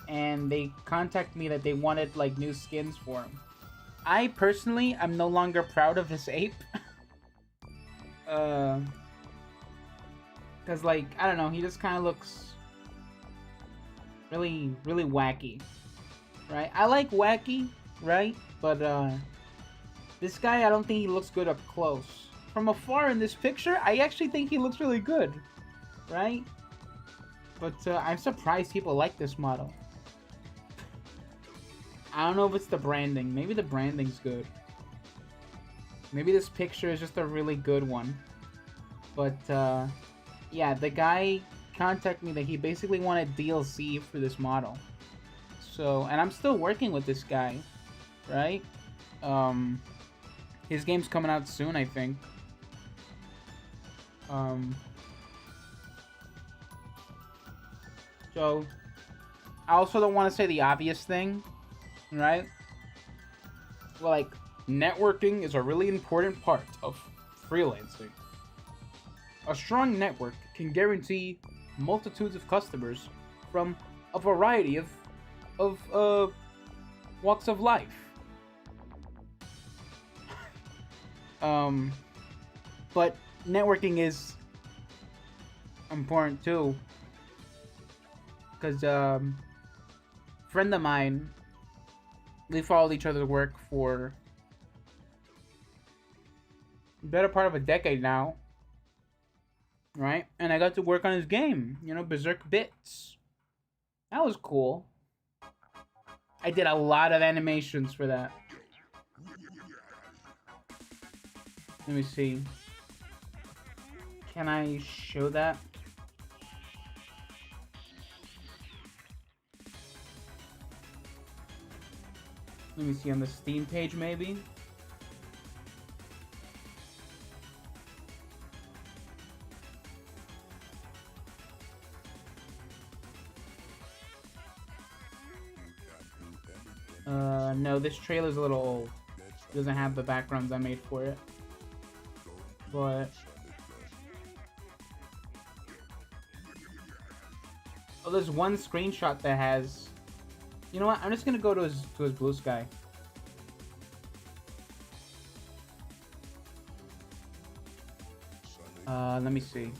and they contacted me that they wanted like new skins for him. I personally am no longer proud of this ape. Cause like I don't know, he just kind of looks really wacky, right? I like wacky, right? But this guy, I don't think he looks good up close. From afar in this picture, I actually think he looks really good, right? But I'm surprised people like this model. I don't know if it's the branding. Maybe the branding's good. Maybe this picture is just a really good one. But yeah, the guy contacted me that he basically wanted DLC for this model. So, and I'm still working with this guy, right? His game's coming out soon, I think. So, I also don't want to say the obvious thing, right? Well, like, networking is a really important part of freelancing. A strong network can guarantee multitudes of customers from a variety of walks of life. But networking is important too, because friend of mine, we followed each other's work for the better part of a decade now, right? And I got to work on his game, you know, Berserk Bits. That was cool. I did a lot of animations for that. Let me see. Can I show that? Let me see on the Steam page, maybe. No, this trailer's a little old. It doesn't have the backgrounds I made for it. But oh, there's one screenshot that has. You know what? I'm just gonna go to his blue sky. Let me see.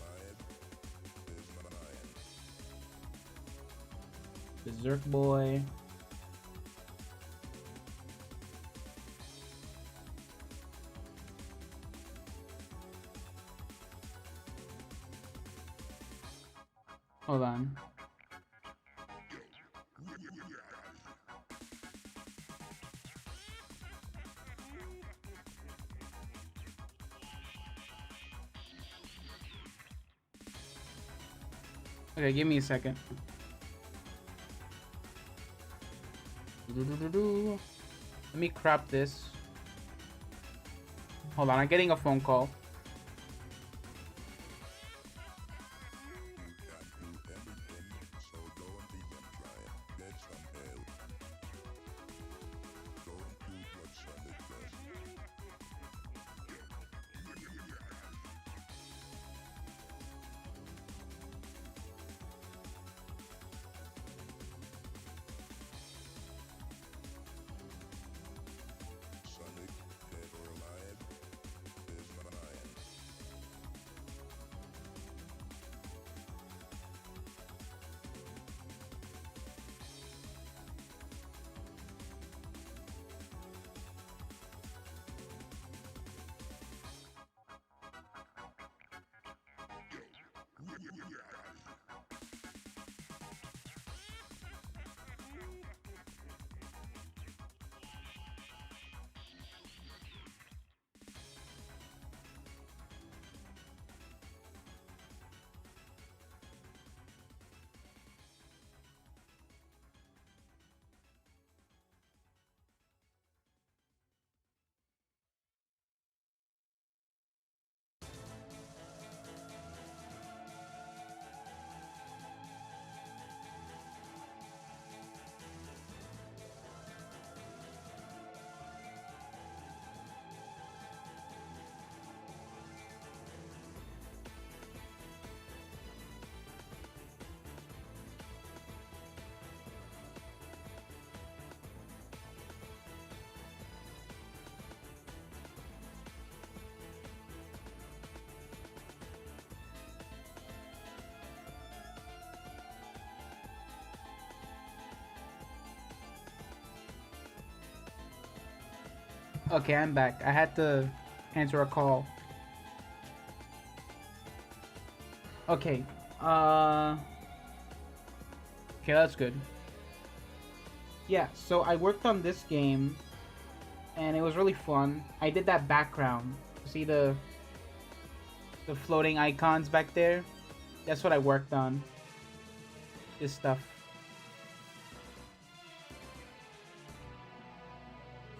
Berserk Boy. Hold on. Okay, give me a second. Let me crop this. Hold on, I'm getting a phone call. Okay, I'm back. I had to answer a call. Okay. Uh. Okay, that's good. Yeah, so I worked on this game, and it was really fun. I did that background. See the floating icons back there? That's what I worked on. This stuff.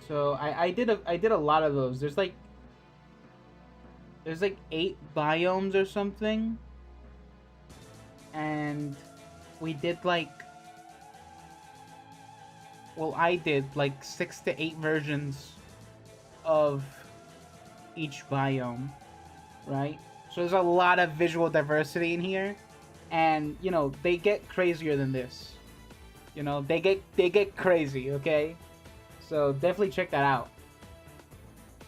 So I did a lot of those. There's like 8 biomes or something, and we did like, well, I did like 6 to 8 versions of each biome, right? So there's a lot of visual diversity in here, and you know they get crazier than this. You know they get crazy, okay? So definitely check that out.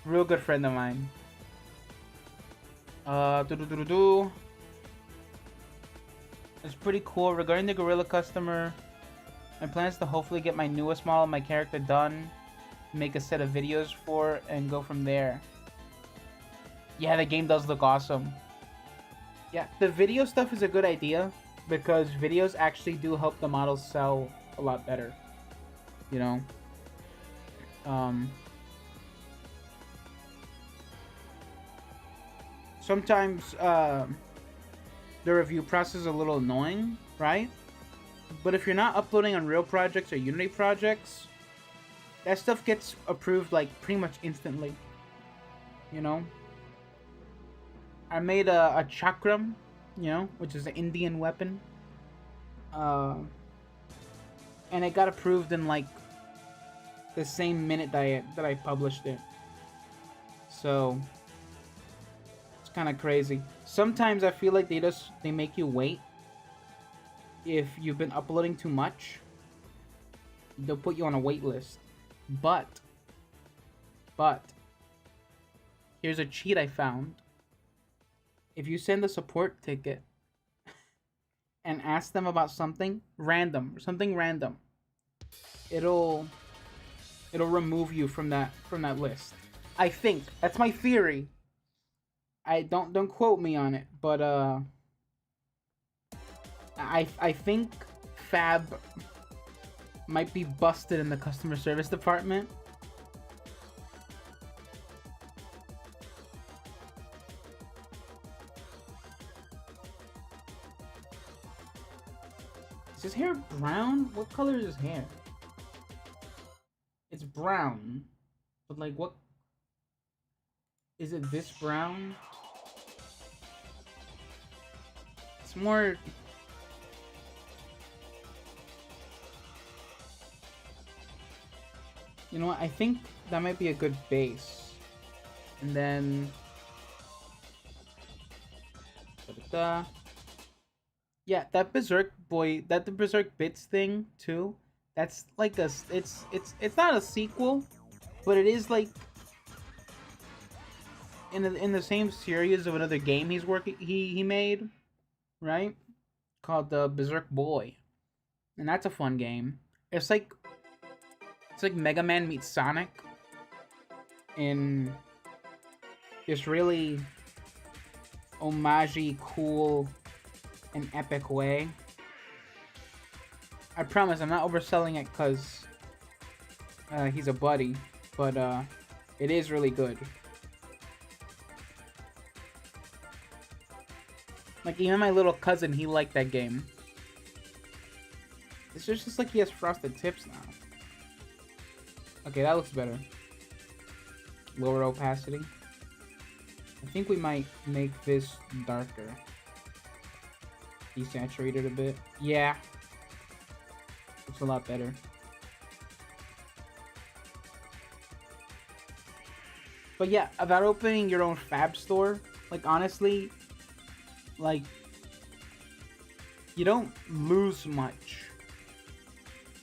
Real good friend of mine. It's pretty cool. Regarding the Gorilla customer, my plan is to hopefully get my newest model of my character done, make a set of videos for, and go from there. Yeah, the game does look awesome. Yeah, the video stuff is a good idea because videos actually do help the models sell a lot better. You know? Sometimes the review process is a little annoying, right? But if you're not uploading on Real projects or Unity projects, that stuff gets approved like pretty much instantly. You know? I made a chakram, you know, which is an Indian weapon. And it got approved in like the same minute that I published it. So it's kind of crazy. Sometimes I feel like they make you wait. If you've been uploading too much, they'll put you on a wait list. But here's a cheat I found. If you send a support ticket and ask them about something random, it'll remove you from that list. I think that's my theory. I don't quote me on it, but I think Fab might be busted in the customer service department. Is his hair brown? What color is his hair? It's brown. But like what? Is it this brown? It's more... You know what? I think that might be a good base. And then... Da-da-da. Yeah, that Berserk boy, that the Berserk Bits thing too. That's like a, it's not a sequel, but it is like in the same series of another game he made, right? Called the Berserk Boy, and that's a fun game. It's like Mega Man meets Sonic in this really homage-y, cool, an epic way. I promise I'm not overselling it because he's a buddy, but it is really good. Like even my little cousin, he liked that game. It's just like he has frosted tips now. Okay, that looks better. Lower opacity. I think we might make this darker. Desaturate it a bit. Yeah. Looks a lot better. But yeah, about opening your own Fab store, like honestly, like you don't lose much.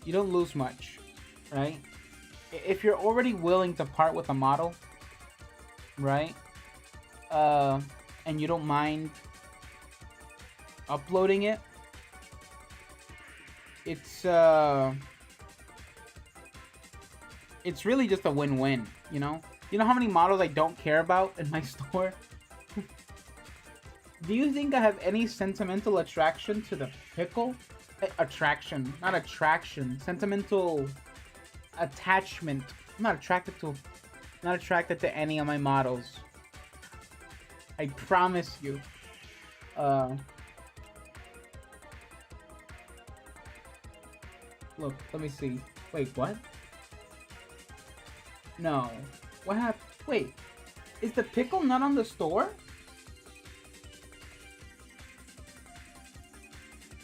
You don't lose much, right? If you're already willing to part with a model, right? And you don't mind uploading it, it's really just a win-win, you know? You know how many models I don't care about in my store? Do you think I have any sentimental attraction to the pickle? Attraction, not attraction. Sentimental attachment. I'm not attracted to any of my models. I promise you. Look, let me see. Wait, what? No. What happened? Wait. Is the pickle not on the store?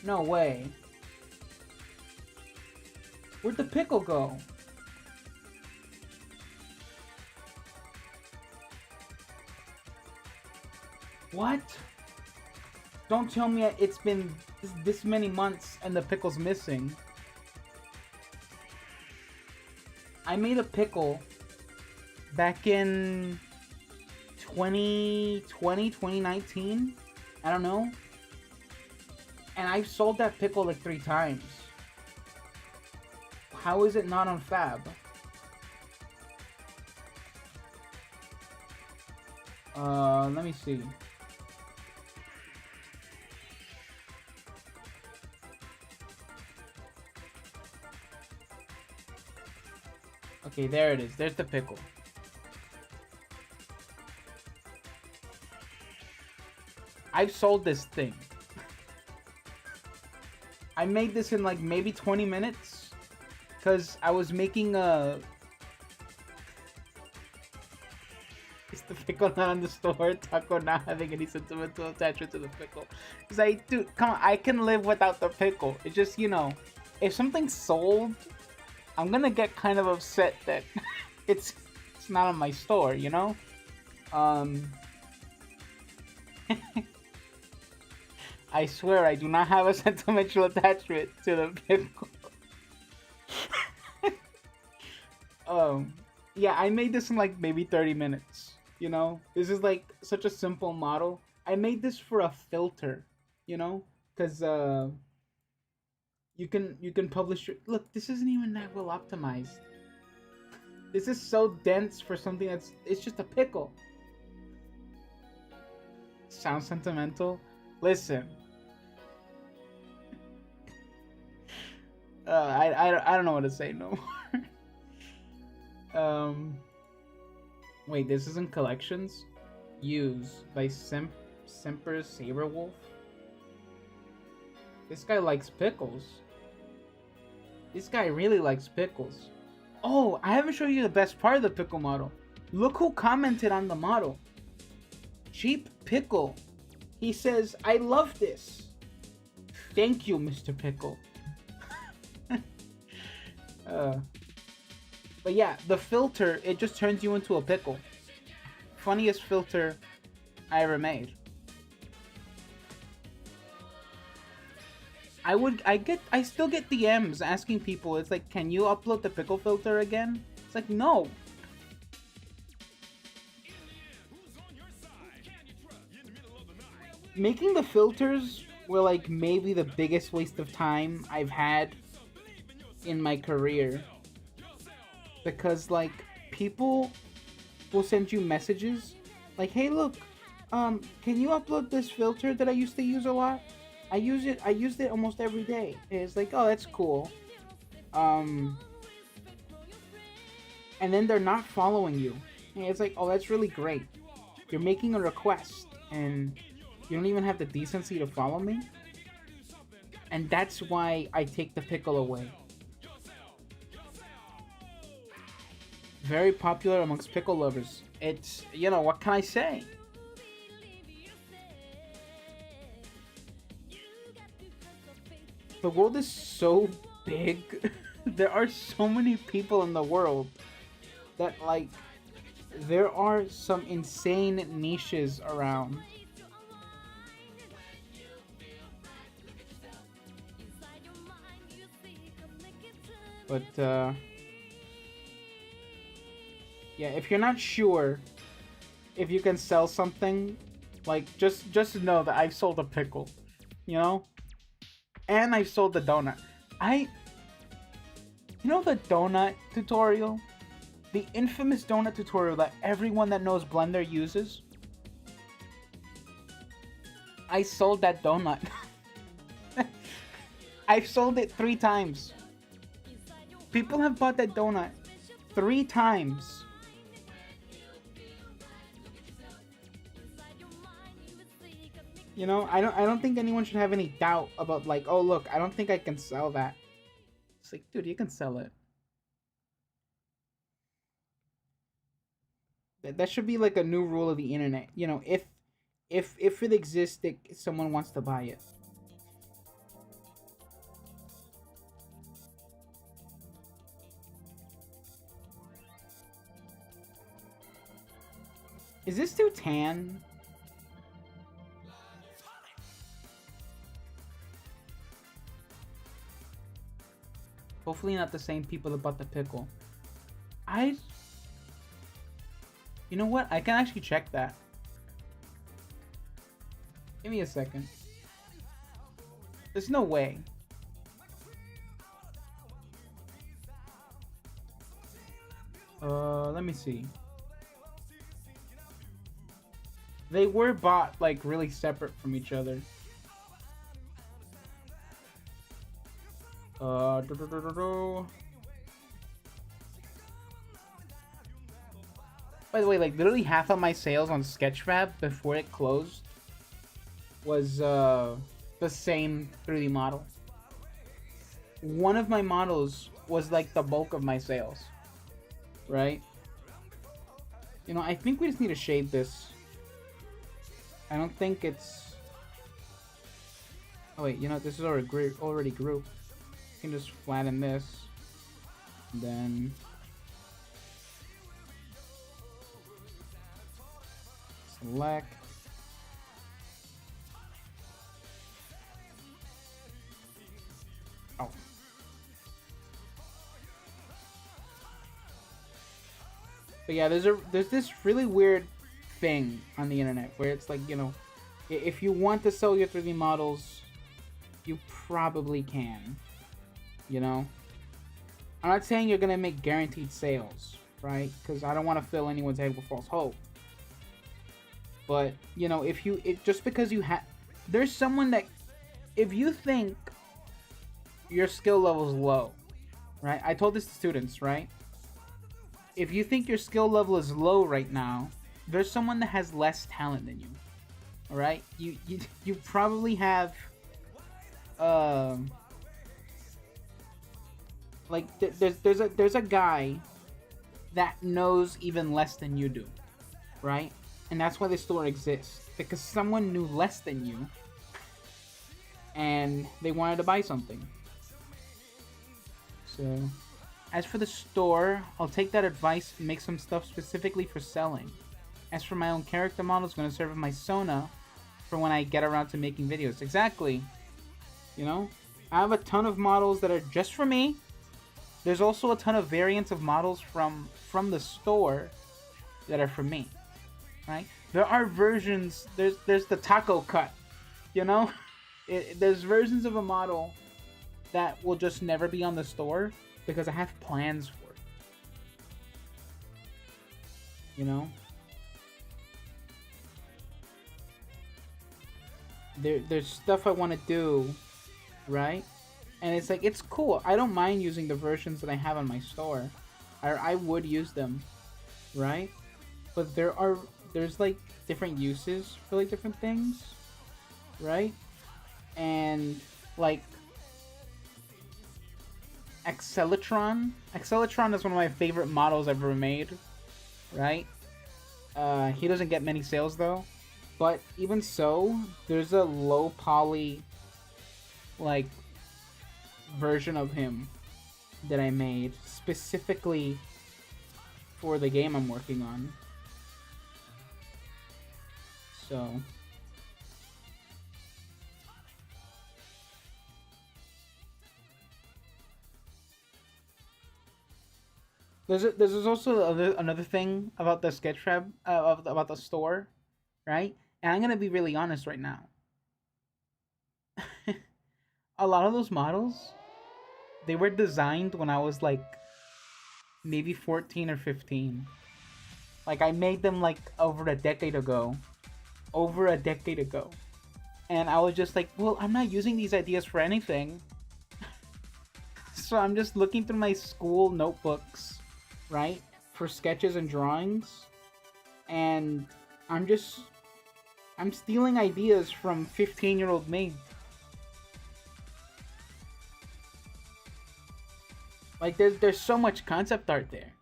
No way. Where'd the pickle go? What? Don't tell me it's been this many months and the pickle's missing. I made a pickle back in 2020, 2019. I don't know. And I've sold that pickle like 3 times. How is it not on Fab? Let me see. Okay, there it is. There's the pickle. I've sold this thing. I made this in like maybe 20 minutes. Because I was making a... Is the pickle not on the store? Taco not having any sentimental attachment to the pickle. It's like, dude, come on. I can live without the pickle. It's just, you know, if something's sold, I'm gonna get kind of upset that it's not on my store, you know? I swear I do not have a sentimental attachment to the pickle. Yeah, I made this in like maybe 30 minutes, you know? This is like such a simple model. I made this for a filter, you know? Because you can publish your... Look, this isn't even that well optimized. This is so dense for something that's... It's just a pickle. Sounds sentimental? Listen. I don't know what to say no more. Wait, this isn't collections? Use by Semper Saberwolf? This guy likes pickles. This guy really likes pickles. Oh, I haven't shown you the best part of the pickle model. Look who commented on the model. Cheap Pickle. He says, I love this. Thank you, Mr. Pickle. But yeah, the filter, it just turns you into a pickle. Funniest filter I ever made. I still get DMs asking people, it's like, can you upload the pickle filter again? It's like, no. Making the filters were like maybe the biggest waste of time I've had in my career. Because like people will send you messages like, hey look, can you upload this filter that I used to use a lot? I used it almost every day. It's like, oh, that's cool. And then they're not following you. And it's like, oh, that's really great. You're making a request and you don't even have the decency to follow me. And that's why I take the pickle away. Very popular amongst pickle lovers. It's, you know, what can I say? The world is so big. There are so many people in the world that, like, there are some insane niches around. But, yeah, if you're not sure if you can sell something, like, just know that I've sold a pickle, you know? And I've sold the donut. You know the donut tutorial? The infamous donut tutorial that everyone that knows Blender uses. I sold that donut. I've sold it 3 times. People have bought that donut 3 times. You know, I don't think anyone should have any doubt about, like, oh look, I don't think I can sell that. It's like, dude, you can sell it. That should be like a new rule of the internet. You know, if it exists, someone wants to buy it. Is this too tan? Hopefully not the same people that bought the pickle. You know what? I can actually check that. Give me a second. There's no way. Let me see. They were bought, like, really separate from each other. By the way, like, literally half of my sales on Sketchfab before it closed was the same 3D model. One of my models was like the bulk of my sales, right? You know, I think we just need to shade this. I don't think it's... Oh wait, you know, this is already grouped. You can just flatten this, and then select. Oh. But yeah, there's this really weird thing on the internet where it's like, you know, if you want to sell your 3D models, you probably can. You know, I'm not saying you're gonna make guaranteed sales, right? Because I don't want to fill anyone's head with false hope. But you know, just because you have, there's someone that, if you think your skill level is low, right? I told this to students, right? If you think your skill level is low right now, there's someone that has less talent than you. All right, you probably have, like, there's a guy that knows even less than you do, right? And that's why the store exists, because someone knew less than you and they wanted to buy something. So, as for the store, I'll take that advice and make some stuff specifically for selling. As for my own character model, it's going to serve as my Sona for when I get around to making videos. Exactly. You know, I have a ton of models that are just for me. There's also a ton of variants of models from the store that are for me, right? There are versions. There's the Tacko cut, you know. There's versions of a model that will just never be on the store because I have plans for it. You know. There's stuff I want to do, right? And it's like, it's cool. I don't mind using the versions that I have on my store. I would use them, right? But there's like different uses for like different things, right? And like Accelatron is one of my favorite models ever made, right? He doesn't get many sales though, but even so, there's a low poly like version of him that I made specifically for the game I'm working on. So there's also another thing about the Sketchfab about the store, right? And I'm gonna be really honest right now. A lot of those models, they were designed when I was like maybe 14 or 15. Like, I made them like over a decade ago. Over a decade ago. And I was just like, well, I'm not using these ideas for anything. So I'm just looking through my school notebooks, right? For sketches and drawings. And I'm stealing ideas from 15-year-old me. Like, there's so much concept art there.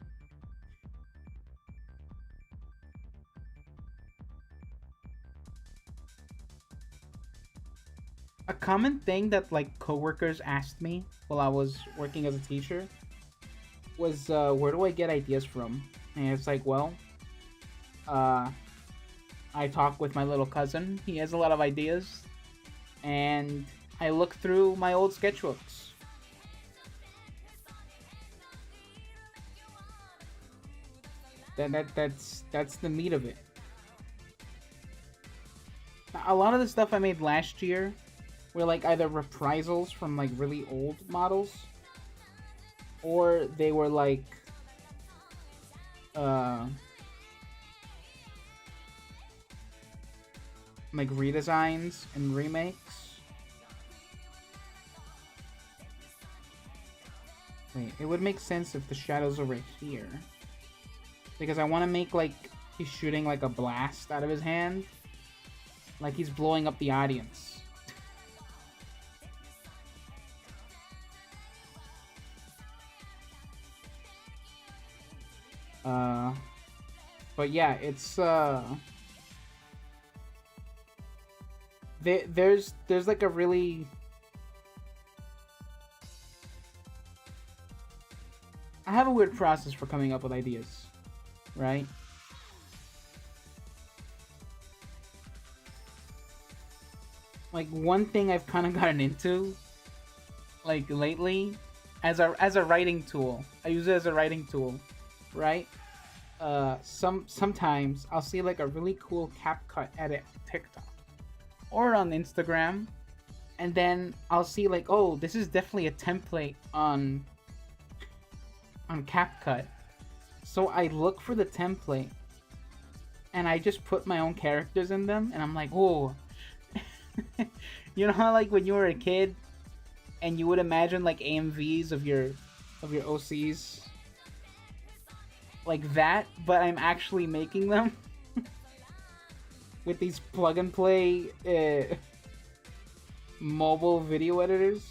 A common thing that like coworkers asked me while I was working as a teacher was, where do I get ideas from? And it's like, well, uh, I talk with my little cousin. He has a lot of ideas, and I look through my old sketchbooks. That's the meat of it. A lot of the stuff I made last year were like either reprisals from like really old models, or they were like like redesigns and remakes. Wait, it would make sense if the shadow's over here. Because I want to make like he's shooting like a blast out of his hand. Like he's blowing up the audience. But yeah, it's there's like a really I have a weird process for coming up with ideas, right? Like one thing I've kind of gotten into like lately as a writing tool. I use it as a writing tool, right? Sometimes I'll see like a really cool CapCut edit on TikTok or on Instagram, and then I'll see like, oh, this is definitely a template on CapCut. So I look for the template and I just put my own characters in them, and I'm like, oh. You know how like when you were a kid and you would imagine like AMVs of your OCs? Like that, but I'm actually making them with these plug and play mobile video editors.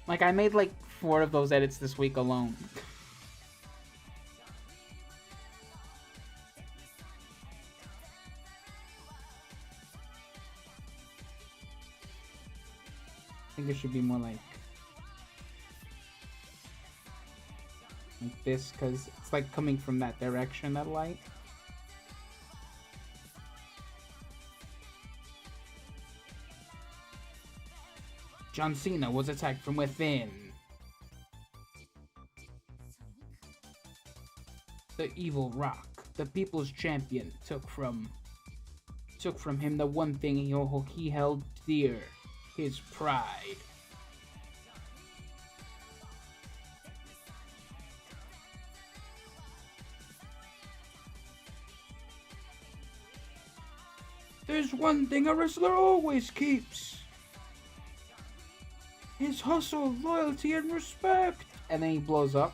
Like I made like 4 of those edits this week alone. I think it should be more like this, because it's like coming from that direction, that light. John Cena was attacked from within. The evil Rock, the people's champion, took from him the one thing he held dear, his pride. There's one thing a wrestler always keeps. His hustle, loyalty, and respect. And then he blows up.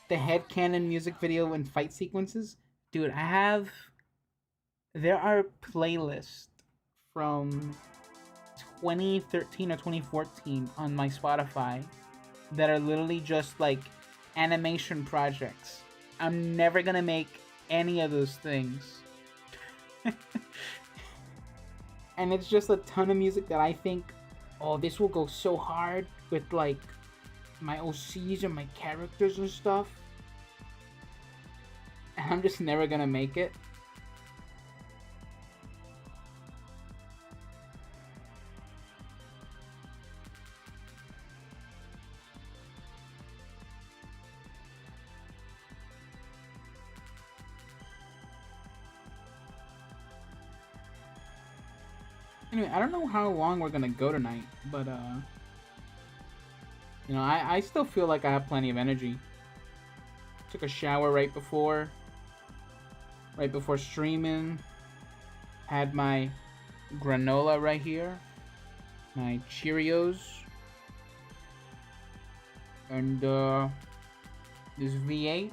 The headcanon music video and fight sequences. Dude, there are playlists from 2013 or 2014 on my Spotify that are literally just like animation projects. I'm never gonna make any of those things. And it's just a ton of music that I think, oh, this will go so hard with like my OCs and my characters and stuff. And I'm just never gonna make it. Anyway, I don't know how long we're gonna go tonight, but you know, I still feel like I have plenty of energy. Took a shower right before streaming. Had my granola right here, my Cheerios, and this V8.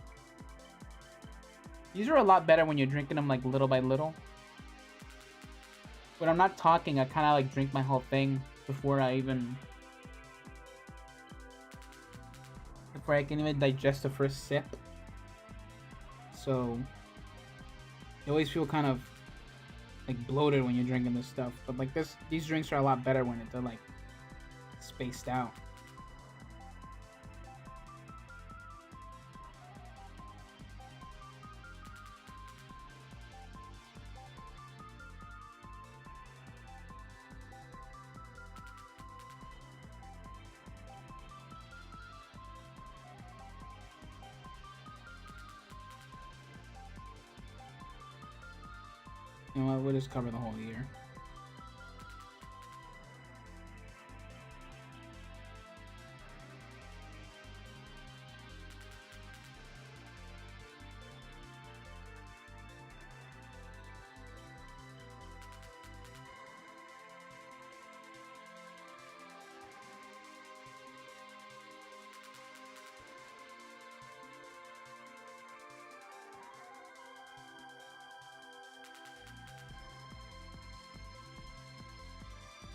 These are a lot better when you're drinking them like little by little. When I'm not talking, I kind of like drink my whole thing before I can even digest the first sip. So you always feel kind of like bloated when you're drinking this stuff. But like these drinks are a lot better when they're like spaced out. You know what, we'll just cover the whole year.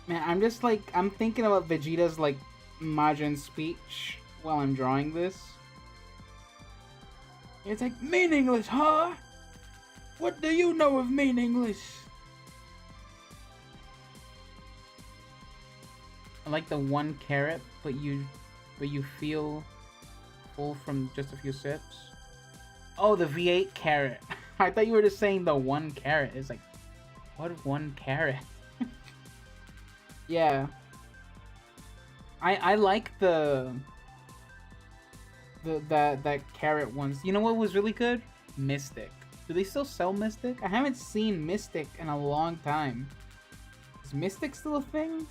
Man, I'm just like, I'm thinking about Vegeta's like Majin speech while I'm drawing this. It's like, meaningless, huh? What do you know of meaningless? I like the 1 carrot, but you feel full from just a few sips. Oh, the V8 carrot. I thought you were just saying the 1 carrot. It's like, what 1 carrot? Yeah. I like that carrot ones. You know what was really good? Mystic. Do they still sell Mystic? I haven't seen Mystic in a long time. Is Mystic still a thing?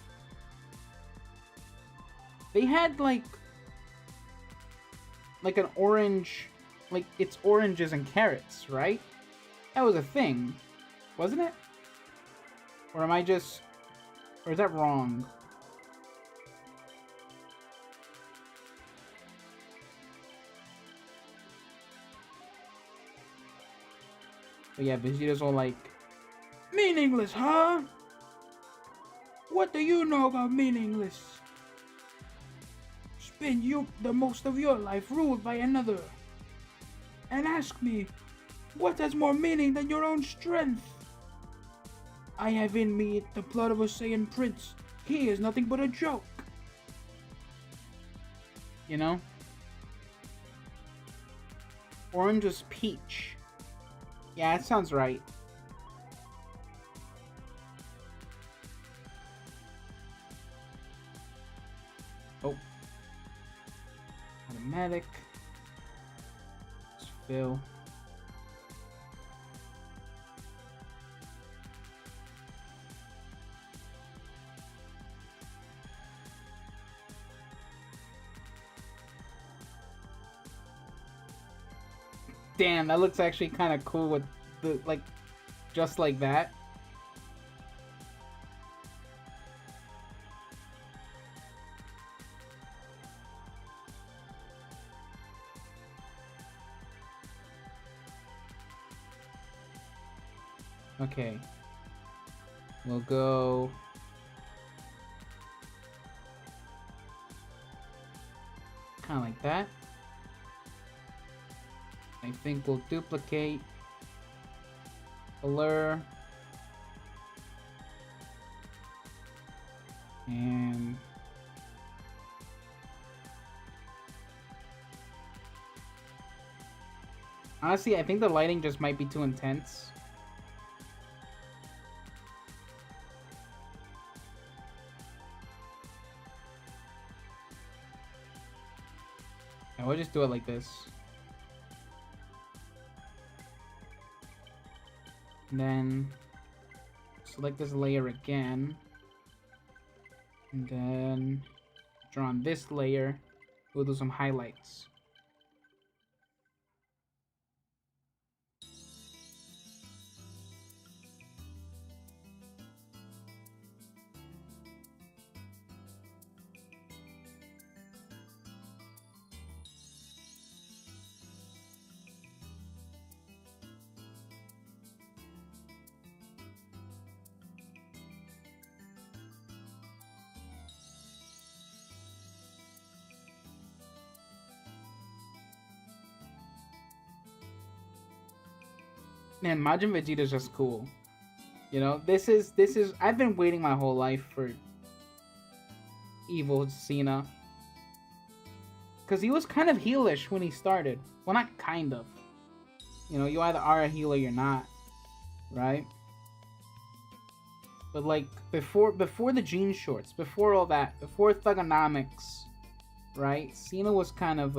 They had like an orange, like it's oranges and carrots, right? That was a thing, wasn't it? Or am I just, or is that wrong? But yeah, Vegeta's all like, meaningless, huh? What do you know about meaningless? Spend the most of your life ruled by another. And ask me, what has more meaning than your own strength? I have in me the blood of a Saiyan prince. He is nothing but a joke. You know? Orange is peach. Yeah, that sounds right. Oh. Automatic. Let's fill. Damn, that looks actually kind of cool with the, like, just like that. Okay. We'll go... kind of like that. I think we'll duplicate, blur, and honestly, I think the lighting just might be too intense. I will just do it like this. And then select this layer again. And then draw on this layer. We'll do some highlights. Man, Majin Vegeta's just cool. You know, this is I've been waiting my whole life for Evil Cena. Cause he was kind of heelish when he started. Well, not kind of. You know, you either are a heel or you're not. Right? But like before the jean shorts, before all that, before Thugonomics, right? Cena was kind of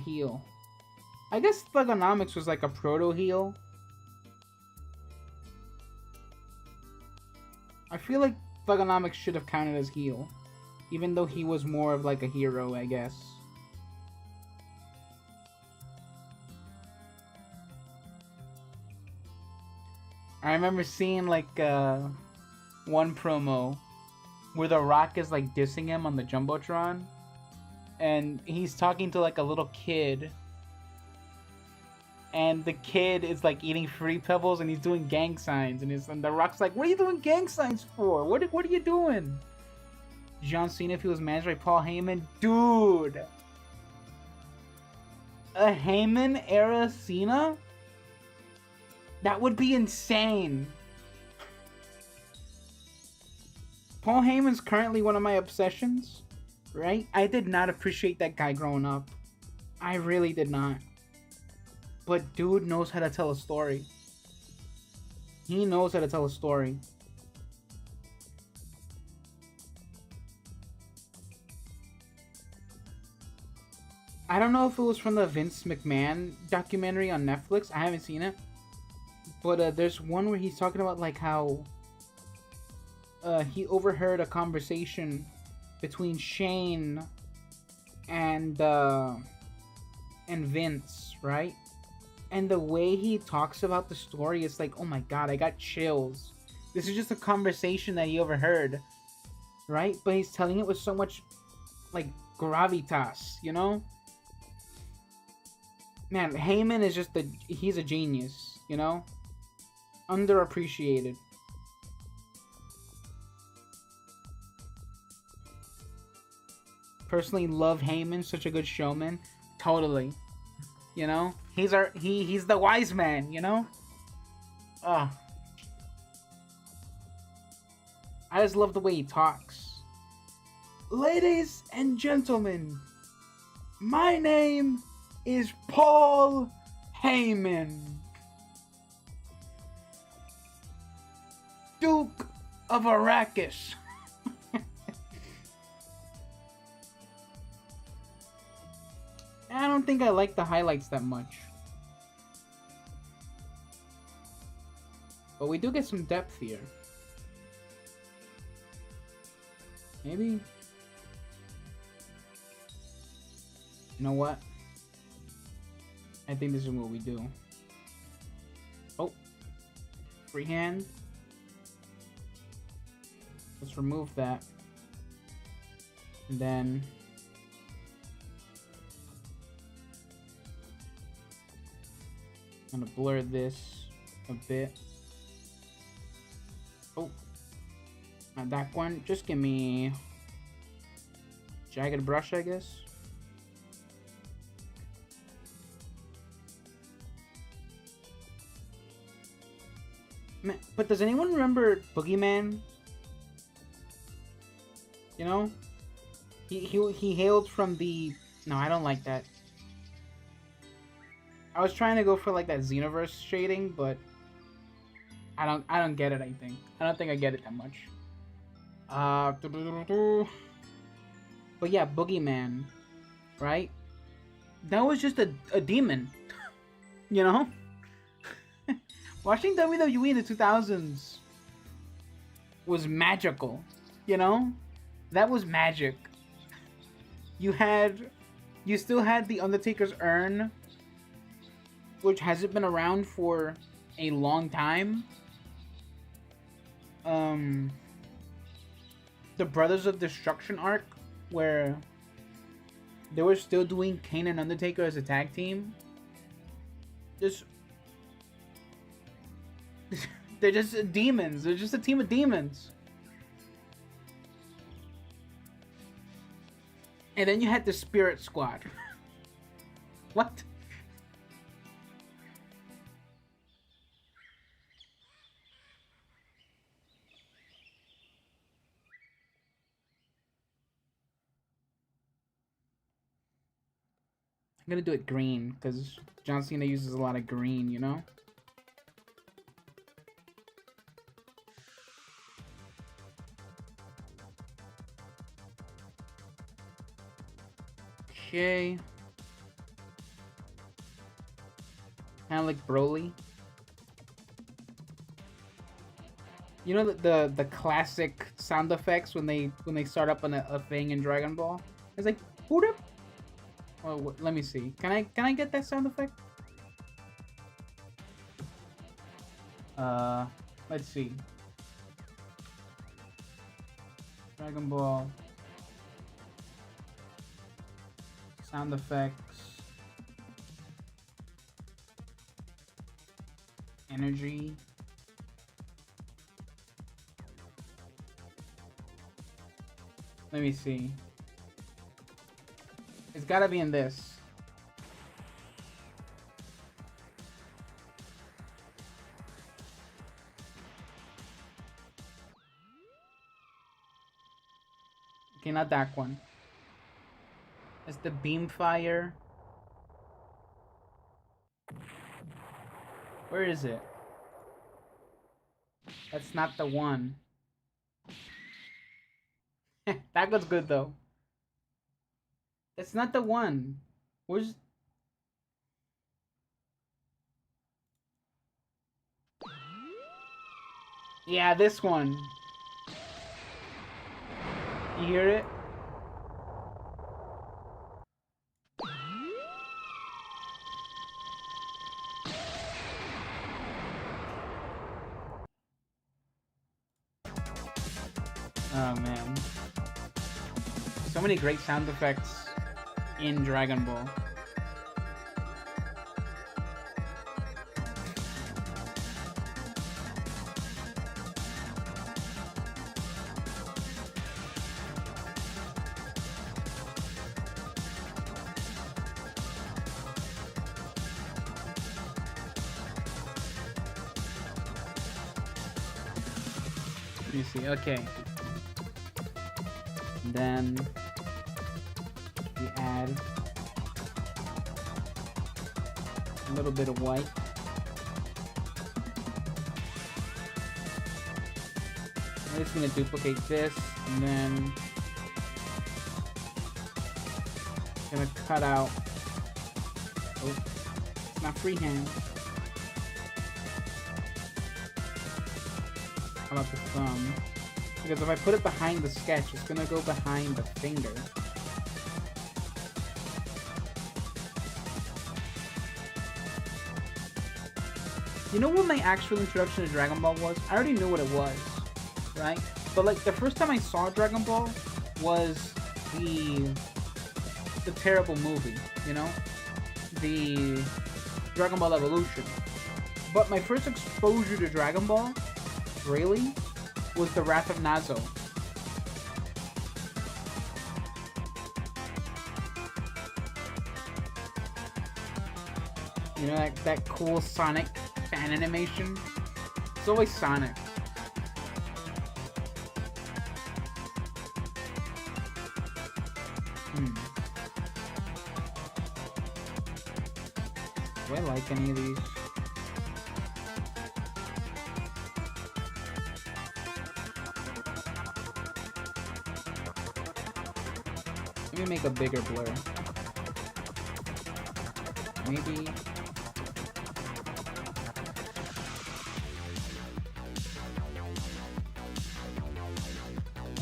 heel. I guess Thugonomics was like a proto-heel. I feel like Thugonomics should have counted as heel. Even though he was more of like a hero, I guess. I remember seeing like one promo where The Rock is like dissing him on the Jumbotron. And he's talking to like a little kid. And the kid is like eating Fruity Pebbles and he's doing gang signs. And The Rock's like, what are you doing gang signs for? What are you doing? John Cena, if he was managed by Paul Heyman. Dude! A Heyman era Cena? That would be insane. Paul Heyman's currently one of my obsessions. Right? I did not appreciate that guy growing up. I really did not. But dude knows how to tell a story. He knows how to tell a story. I don't know if it was from the Vince McMahon documentary on Netflix. I haven't seen it. But there's one where he's talking about like how he overheard a conversation between Shane and Vince, right? And the way he talks about the story, it's like, oh my god, I got chills. This is just a conversation that he overheard, right? But he's telling it with so much, like, gravitas, you know? Man, Heyman is just he's a genius, you know? Underappreciated. Personally love Heyman, such a good showman. Totally. You know? He's the wise man, you know? I just love the way he talks. Ladies and gentlemen, my name is Paul Heyman, Duke of Arrakis. I don't think I like the highlights that much. But we do get some depth here. Maybe? You know what? I think this is what we do. Oh. Freehand. Let's remove that. And then... I'm gonna blur this a bit. Oh. Not that one. Just give me... jagged brush, I guess. Man, but does anyone remember Boogeyman? You know? He hailed from the... No, I don't like that. I was trying to go for like that Xenoverse shading, but I don't get it, I think. I don't think I get it that much. But yeah, Boogeyman, right? That was just a demon, you know? Watching WWE in the 2000s was magical, you know? That was magic. You still had the Undertaker's urn, which hasn't been around for a long time. The Brothers of Destruction arc, where they were still doing Kane and Undertaker as a tag team. They're just demons. They're just a team of demons. And then you had the Spirit Squad. What? I'm gonna do it green, because John Cena uses a lot of green, you know? Okay. Kind of like Broly. You know the classic sound effects when they start up on a thing in Dragon Ball? It's like, whoop. Oh, let me see. Can I get that sound effect? Let's see. Dragon Ball. Sound effects. Energy. Let me see. It's gotta be in this. Okay, not that one. It's the beam fire. Where is it? That's not the one. That was good though. That's not the one. Where's... Yeah, this one. You hear it? Oh man. So many great sound effects in Dragon Ball. Let me see, okay. And then we add a little bit of white. I'm just gonna duplicate this and then gonna cut out. Oh, it's not freehand. How about the thumb? Because if I put it behind the sketch, it's gonna go behind the finger. You know what my actual introduction to Dragon Ball was? I already knew what it was, right? But like the first time I saw Dragon Ball was the terrible movie, you know? The Dragon Ball Evolution. But my first exposure to Dragon Ball, really, was the Wrath of Nazo. You know, that cool Sonic fan animation? It's always Sonic. Do I like any of these? Let me make a bigger blur. Maybe.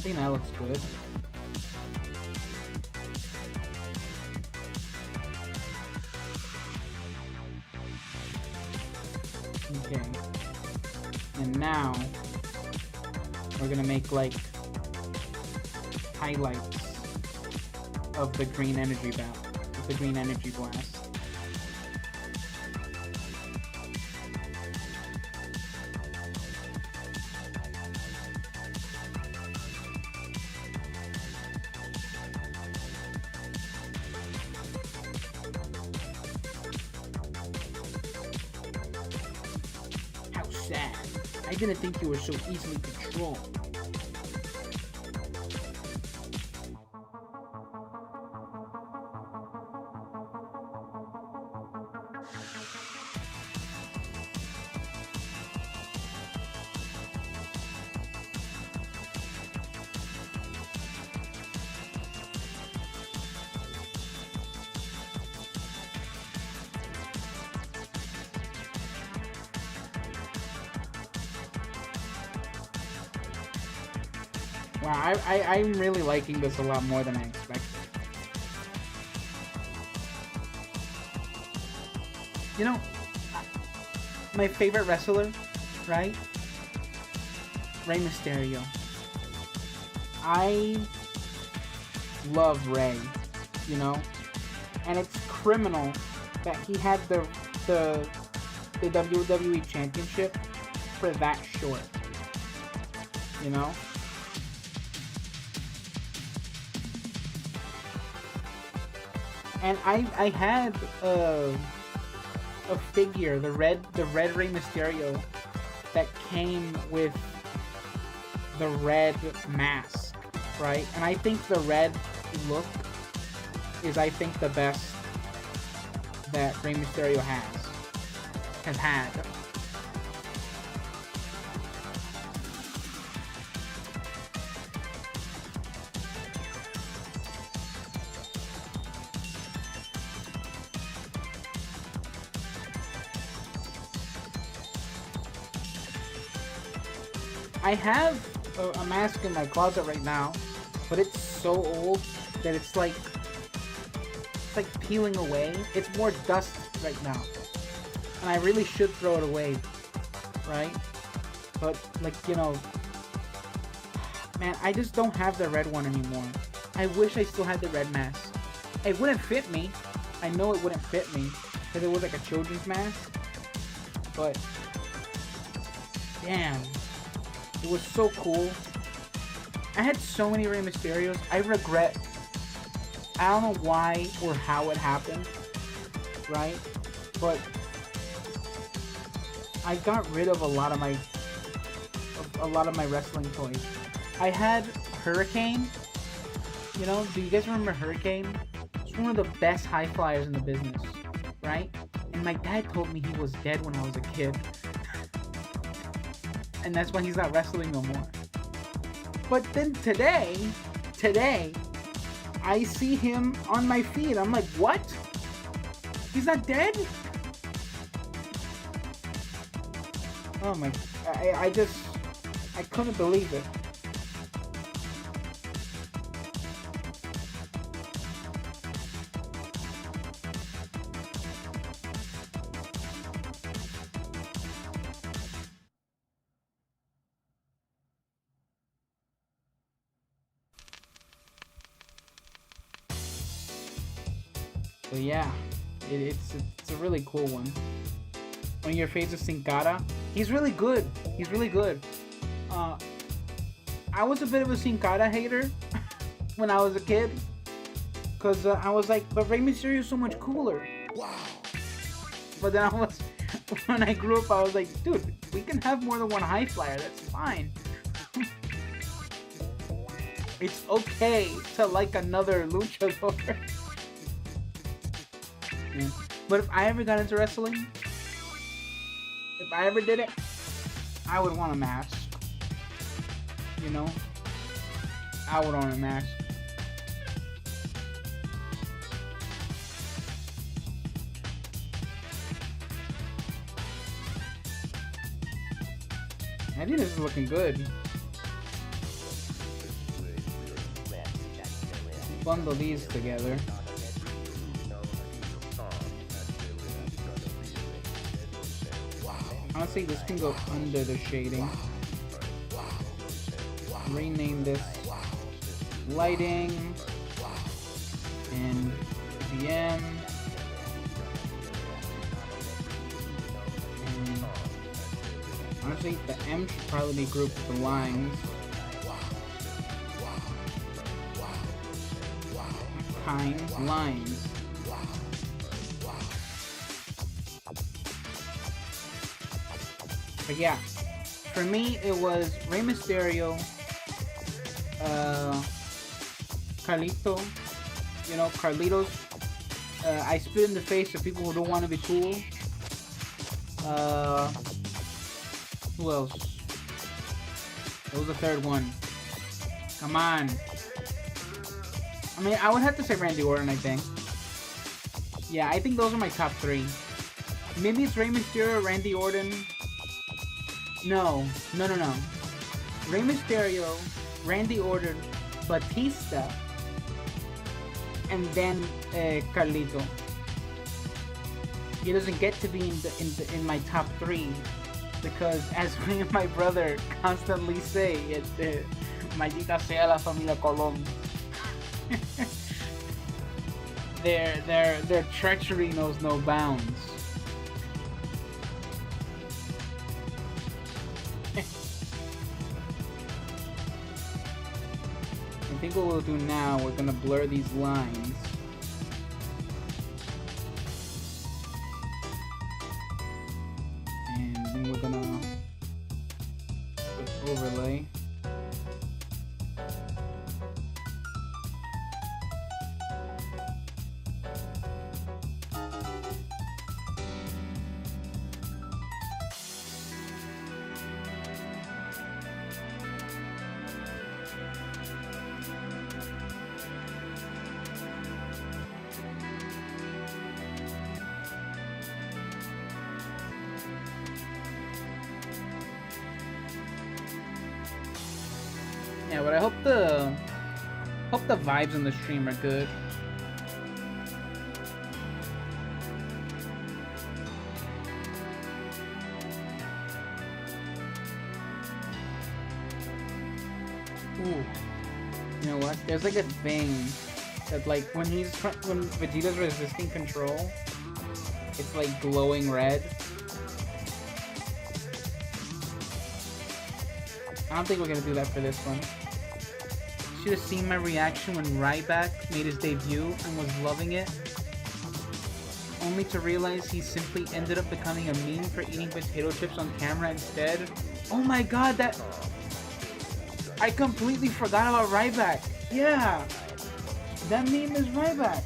think that looks good. Okay. And now we're gonna make like highlights of the green energy the green energy blast. How sad. I didn't think you were so easily controlled. Wow, I'm really liking this a lot more than I expected. You know, my favorite wrestler, right? Rey Mysterio. I love Rey, you know? And it's criminal that he had the WWE Championship for that short. You know? And I had a figure, the red Rey Mysterio, that came with the red mask, right? And I think the red look is, I think, the best that Rey Mysterio has had. I have a mask in my closet right now, but it's so old that it's like peeling away. It's more dust right now, and I really should throw it away, right? But like, you know, man, I just don't have the red one anymore. I wish I still had the red mask. It wouldn't fit me. I know it wouldn't fit me because it was like a children's mask, but damn. It was so cool. I had so many Rey Mysterios. I regret. I don't know why or how it happened, right? But I got rid of a lot of my wrestling toys. I had Hurricane. You know, do you guys remember Hurricane? He's one of the best high flyers in the business, right? And my dad told me he was dead when I was a kid. And that's why he's not wrestling no more. But then today, I see him on my feed. I'm like, what? He's not dead? Oh my, I couldn't believe it. But yeah, it's a really cool one. One of your favorites, Sin Cara. He's really good. He's really good. I was a bit of a Sin Cara hater when I was a kid, cause I was like, but Rey Mysterio is so much cooler. Wow. But then when I grew up, I was like, dude, we can have more than one high flyer. That's fine. It's okay to like another luchador. Yeah. But if I ever got into wrestling, if I ever did it, I would want a mask. You know? I would want a mask. I think this is looking good. bundle these together. Honestly, this can go under the shading. Rename this lighting and VM. And honestly, the M should probably be grouped with the lines. Lines. But yeah, for me it was Rey Mysterio, Carlito, you know, Carlitos. I spit in the face of people who don't want to be cool. Who else? What was the third one? Come on. I mean, I would have to say Randy Orton, I think. Yeah, I think those are my top three. Maybe it's Rey Mysterio, Randy Orton. No. Rey Mysterio, Randy Orton, Batista, and then Carlito. He doesn't get to be in my top three because, as me and my brother constantly say, it's maldita sea la familia Colón. Their treachery knows no bounds. I think what we'll do now, we're gonna blur these lines. And then we're gonna put overlay. Yeah, but I hope the vibes on the stream are good. Ooh, you know what? There's like a thing that like when Vegeta's resisting control, it's like glowing red. I don't think we're gonna do that for this one. Should have seen my reaction when Ryback made his debut and was loving it, only to realize he simply ended up becoming a meme for eating potato chips on camera instead. Oh my god, that... I completely forgot about Ryback. Yeah, that meme is Ryback.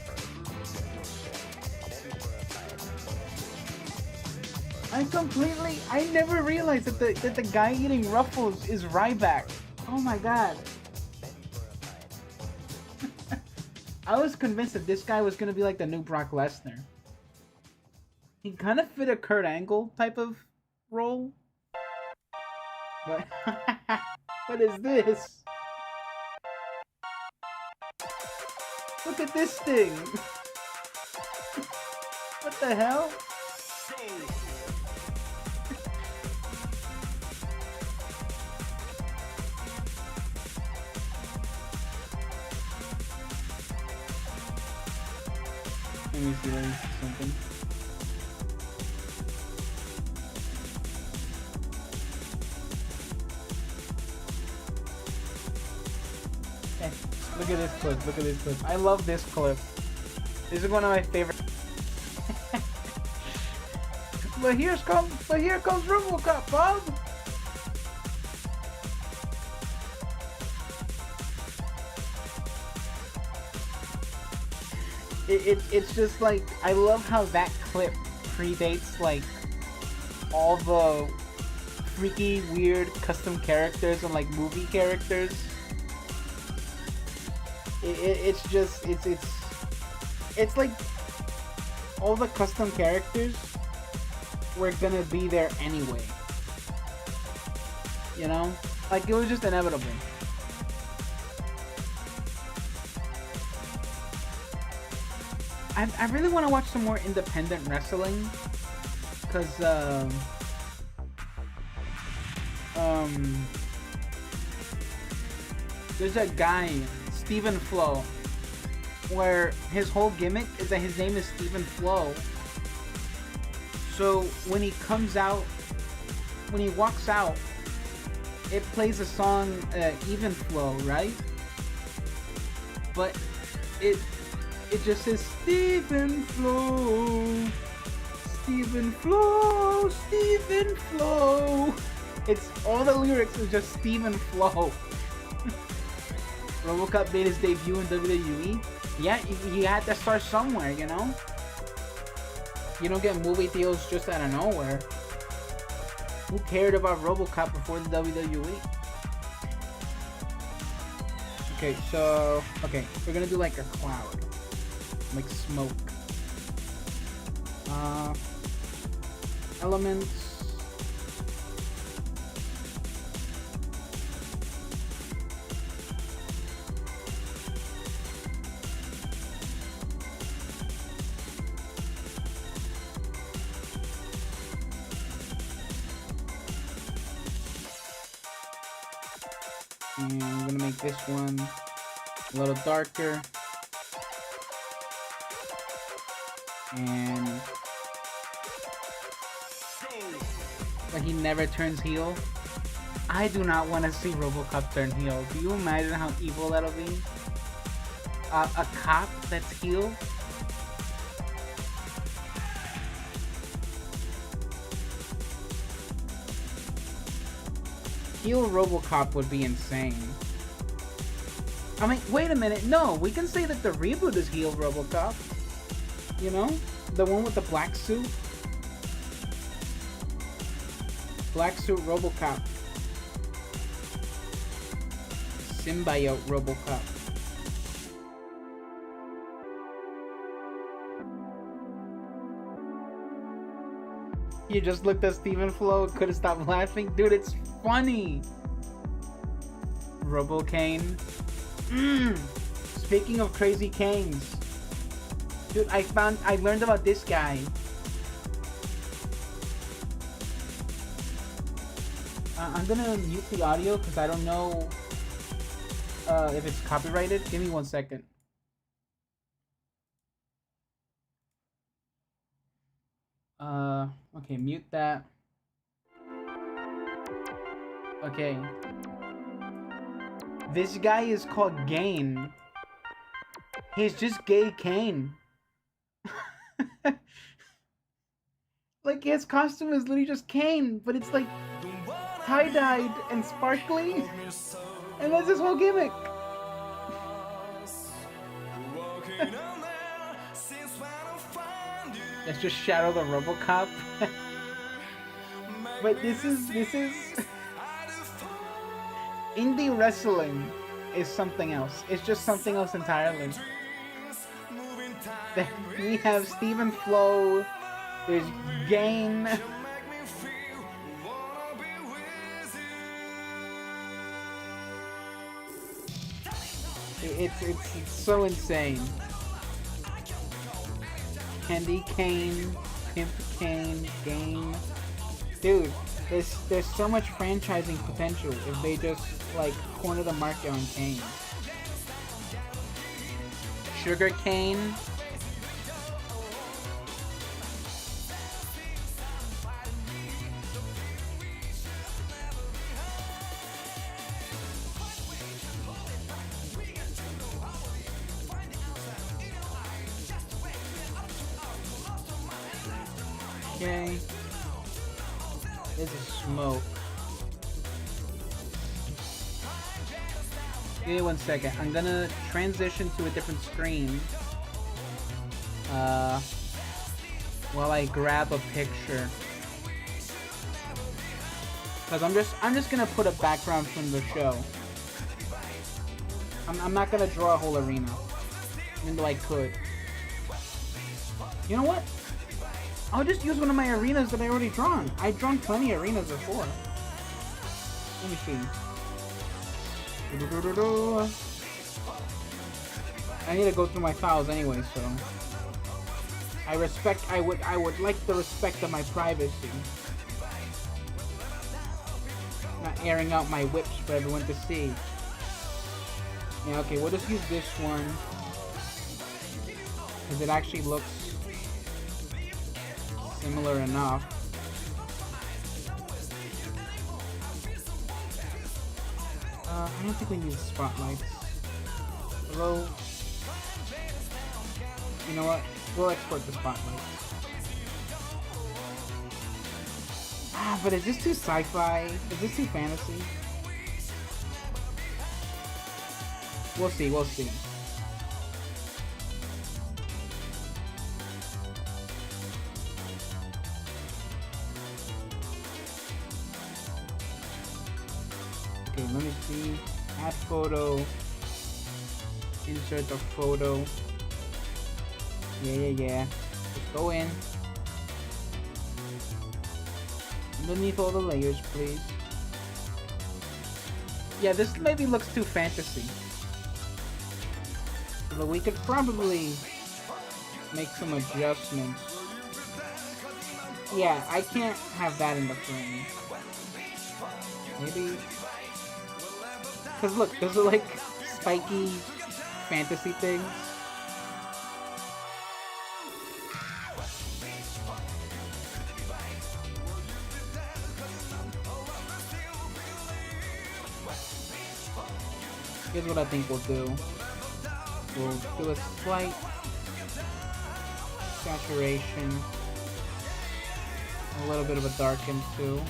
I never realized that the guy eating Ruffles is Ryback. Oh my god. I was convinced that this guy was gonna be like the new Brock Lesnar. He kind of fit a Kurt Angle type of role. But what is this? Look at this thing. What the hell? Let me see, something. Hey, look at this clip, look at this clip. I love this clip. This is one of my favorite. But here comes RoboCop, Bob! It's just like, I love how that clip predates like all the freaky weird custom characters and like movie characters. It's like all the custom characters were gonna be there anyway. You know? Like it was just inevitable. I really want to watch some more independent wrestling, because there's a guy, Stephen Flo, where his whole gimmick is that his name is Stephen Flo. So when he comes out, when he walks out, it plays a song, Even Flow, right? But it just says Stephen Flo, Stephen Flo, Stephen Flo. It's all the lyrics is just Stephen Flo. RoboCop made his debut in WWE. Yeah, you had to start somewhere, you know? You don't get movie deals just out of nowhere. Who cared about RoboCop before the WWE? Okay, so... Okay, we're gonna do like a cloud. Like smoke. Elements. And I'm gonna make this one a little darker. And but he never turns heel. I do not want to see RoboCop turn heel. Do you imagine how evil that'll be? A cop that's heel? Heel RoboCop would be insane. I mean, wait a minute. No, we can say that the reboot is heel RoboCop. You know? The one with the black suit. Black suit RoboCop. Symbiote RoboCop. You just looked at Stephen Flo, couldn't stop laughing. Dude, it's funny. RoboCane. Speaking of crazy canes. Dude, I learned about this guy. I'm gonna mute the audio because I don't know if it's copyrighted. Give me 1 second. Okay, mute that. Okay. This guy is called Gain. He's just Gay Kane. Like, his costume is literally just Kane, but it's like tie-dyed and sparkly. And that's his whole gimmick. Let's just shadow the RoboCop. But this is indie wrestling is something else. It's just something else entirely. We have Stephen Flo. There's Gain. It's so insane. Candy Cane, Pimp Cane, Game. Dude, there's so much franchising potential if they just like corner the market on Cane. Sugar Cane. Okay. This is smoke. Give me 1 second. I'm gonna transition to a different screen. While I grab a picture. Cause I'm just gonna put a background from the show. I'm not gonna draw a whole arena. Even though I could. You know what? I'll just use one of my arenas that I already drawn. I've drawn plenty of arenas before. Let me see. I need to go through my files anyway, so... I would like the respect of my privacy. Not airing out my whips for everyone to see. Yeah, okay, we'll just use this one. Because it actually looks similar enough. I don't think we need spotlights. Although, you know what? We'll export the spotlights. Ah, but is this too sci-fi? Is this too fantasy? We'll see, we'll see. Okay, let me see. Add photo. Insert a photo. Yeah. Just go in. Underneath all the layers, please. Yeah, this maybe looks too fantasy. But we could probably make some adjustments. Yeah, I can't have that in the frame. Maybe. Cause look, those are like spiky fantasy things. Here's what I think we'll do. We'll do a slight saturation. A little bit of a darken too.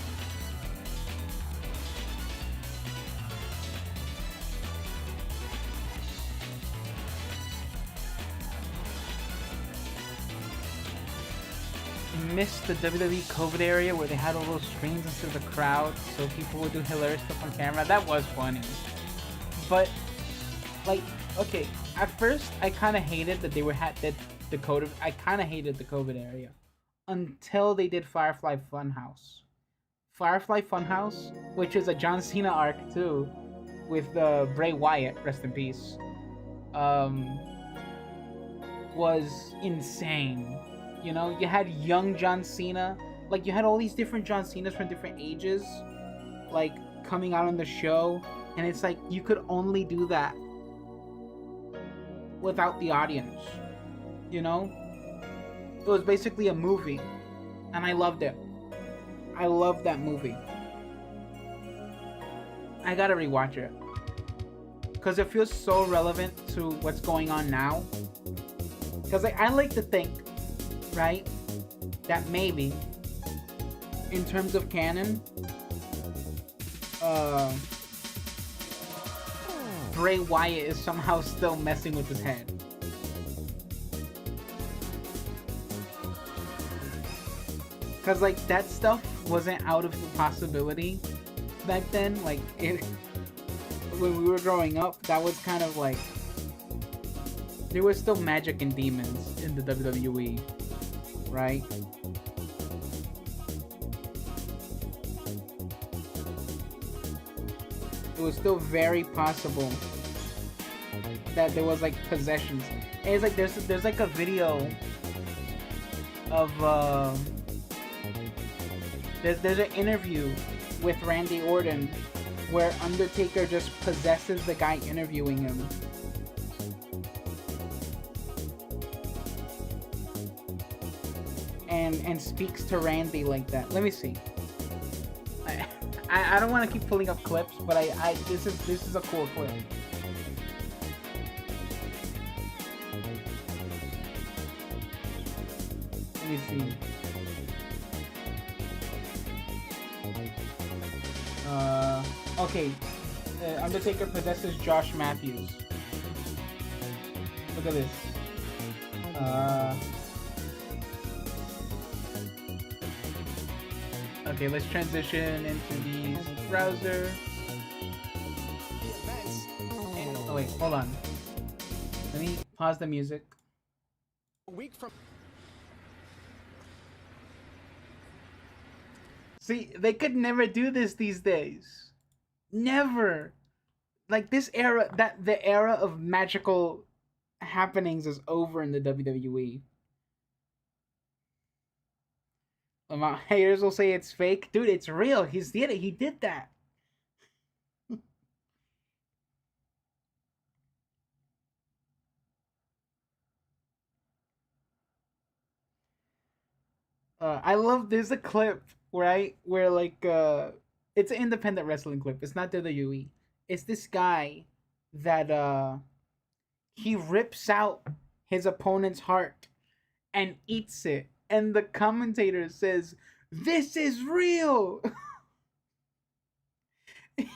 Missed the WWE COVID area where they had all those screens instead of the crowd, so people would do hilarious stuff on camera. That was funny. But, like, okay, at first I kind of hated that they were the COVID. I kind of hated the COVID area until they did Firefly Funhouse. Firefly Funhouse, which is a John Cena arc too, with Bray Wyatt, rest in peace, was insane. You know, you had young John Cena, like you had all these different John Cenas from different ages, like coming out on the show, and it's like you could only do that without the audience. You know, it was basically a movie, and I loved it. I loved that movie. I gotta rewatch it because it feels so relevant to what's going on now. Because I like to think, right, that maybe in terms of canon, Bray Wyatt is somehow still messing with his head. Cause like that stuff wasn't out of the possibility back then. Like when we were growing up, that was kind of like there was still magic and demons in the WWE, right? It was still very possible that there was like possessions. And it's like there's like a video of there's an interview with Randy Orton where Undertaker just possesses the guy interviewing him. And speaks to Randy like that. Let me see. I don't want to keep pulling up clips, but this is a cool clip. Let me see. Okay. Undertaker possesses Josh Matthews. Look at this. Okay, let's transition into the browser. Oh wait, hold on. Let me pause the music. A week from See, they could never do this these days. Never. Like this era, that the era of magical happenings is over in the WWE. My haters will say it's fake. Dude, it's real. He's did it. He did that. I love there's a clip, right, where like it's an independent wrestling clip. It's not WWE. It's this guy that he rips out his opponent's heart and eats it, and the commentator says, "This is real."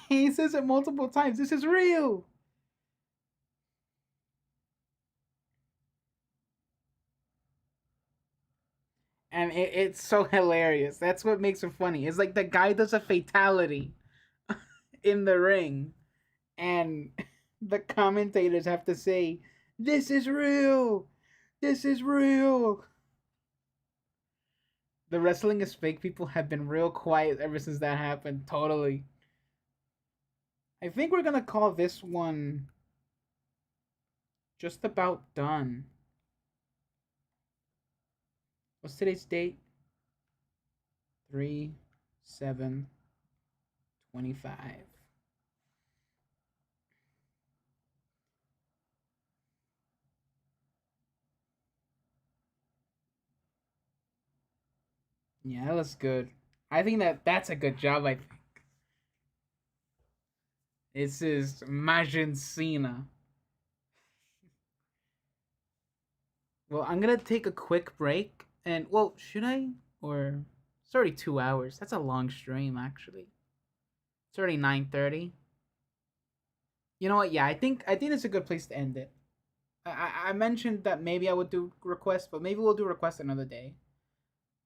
He says it multiple times. This is real. And it's so hilarious. That's what makes it funny. It's like the guy does a fatality in the ring, and the commentators have to say, "This is real. This is real." The wrestling is fake people have been real quiet ever since that happened. Totally. I think we're gonna call this one just about done. What's today's date? 3/7/25. Yeah, that looks good. I think that's a good job. I think this is Majin Cena. Well, I'm gonna take a quick break, and well, should I? Or it's already 2 hours. That's a long stream, actually. It's already 9:30. You know what? Yeah, I think it's a good place to end it. I mentioned that maybe I would do requests, but maybe we'll do requests another day.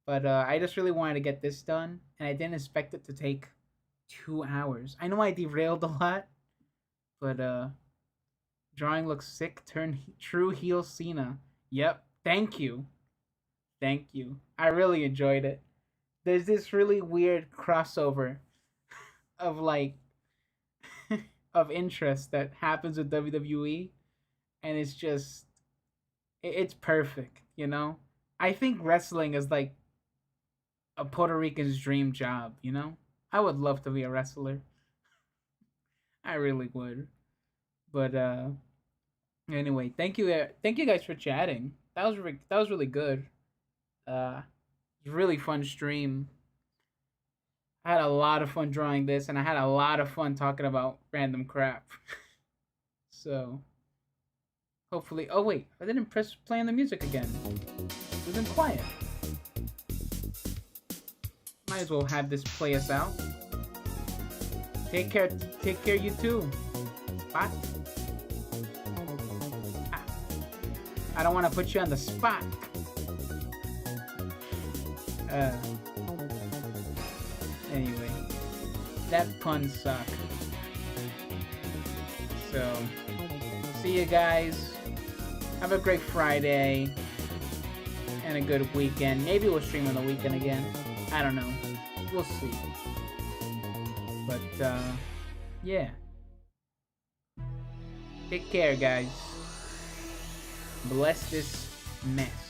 But I just really wanted to get this done, and I didn't expect it to take 2 hours. I know I derailed a lot, but drawing looks sick. Turn true heel Cena. Yep. Thank you. Thank you. I really enjoyed it. There's this really weird crossover of like of interest that happens with WWE, and it's just it's perfect, you know? I think wrestling is like a Puerto Rican's dream job, you know? I would love to be a wrestler. I really would. But anyway, thank you guys for chatting. That was really good. It was a really fun stream. I had a lot of fun drawing this, and I had a lot of fun talking about random crap. So hopefully, oh wait, I didn't press play on the music again. It was quiet. Might as well have this play us out. Take care you too. Spot. I don't want to put you on the spot. Anyway, that pun sucked. So, see you guys. Have a great Friday and a good weekend. Maybe we'll stream on the weekend again. I don't know. We'll see. But yeah. Take care, guys. Bless this mess.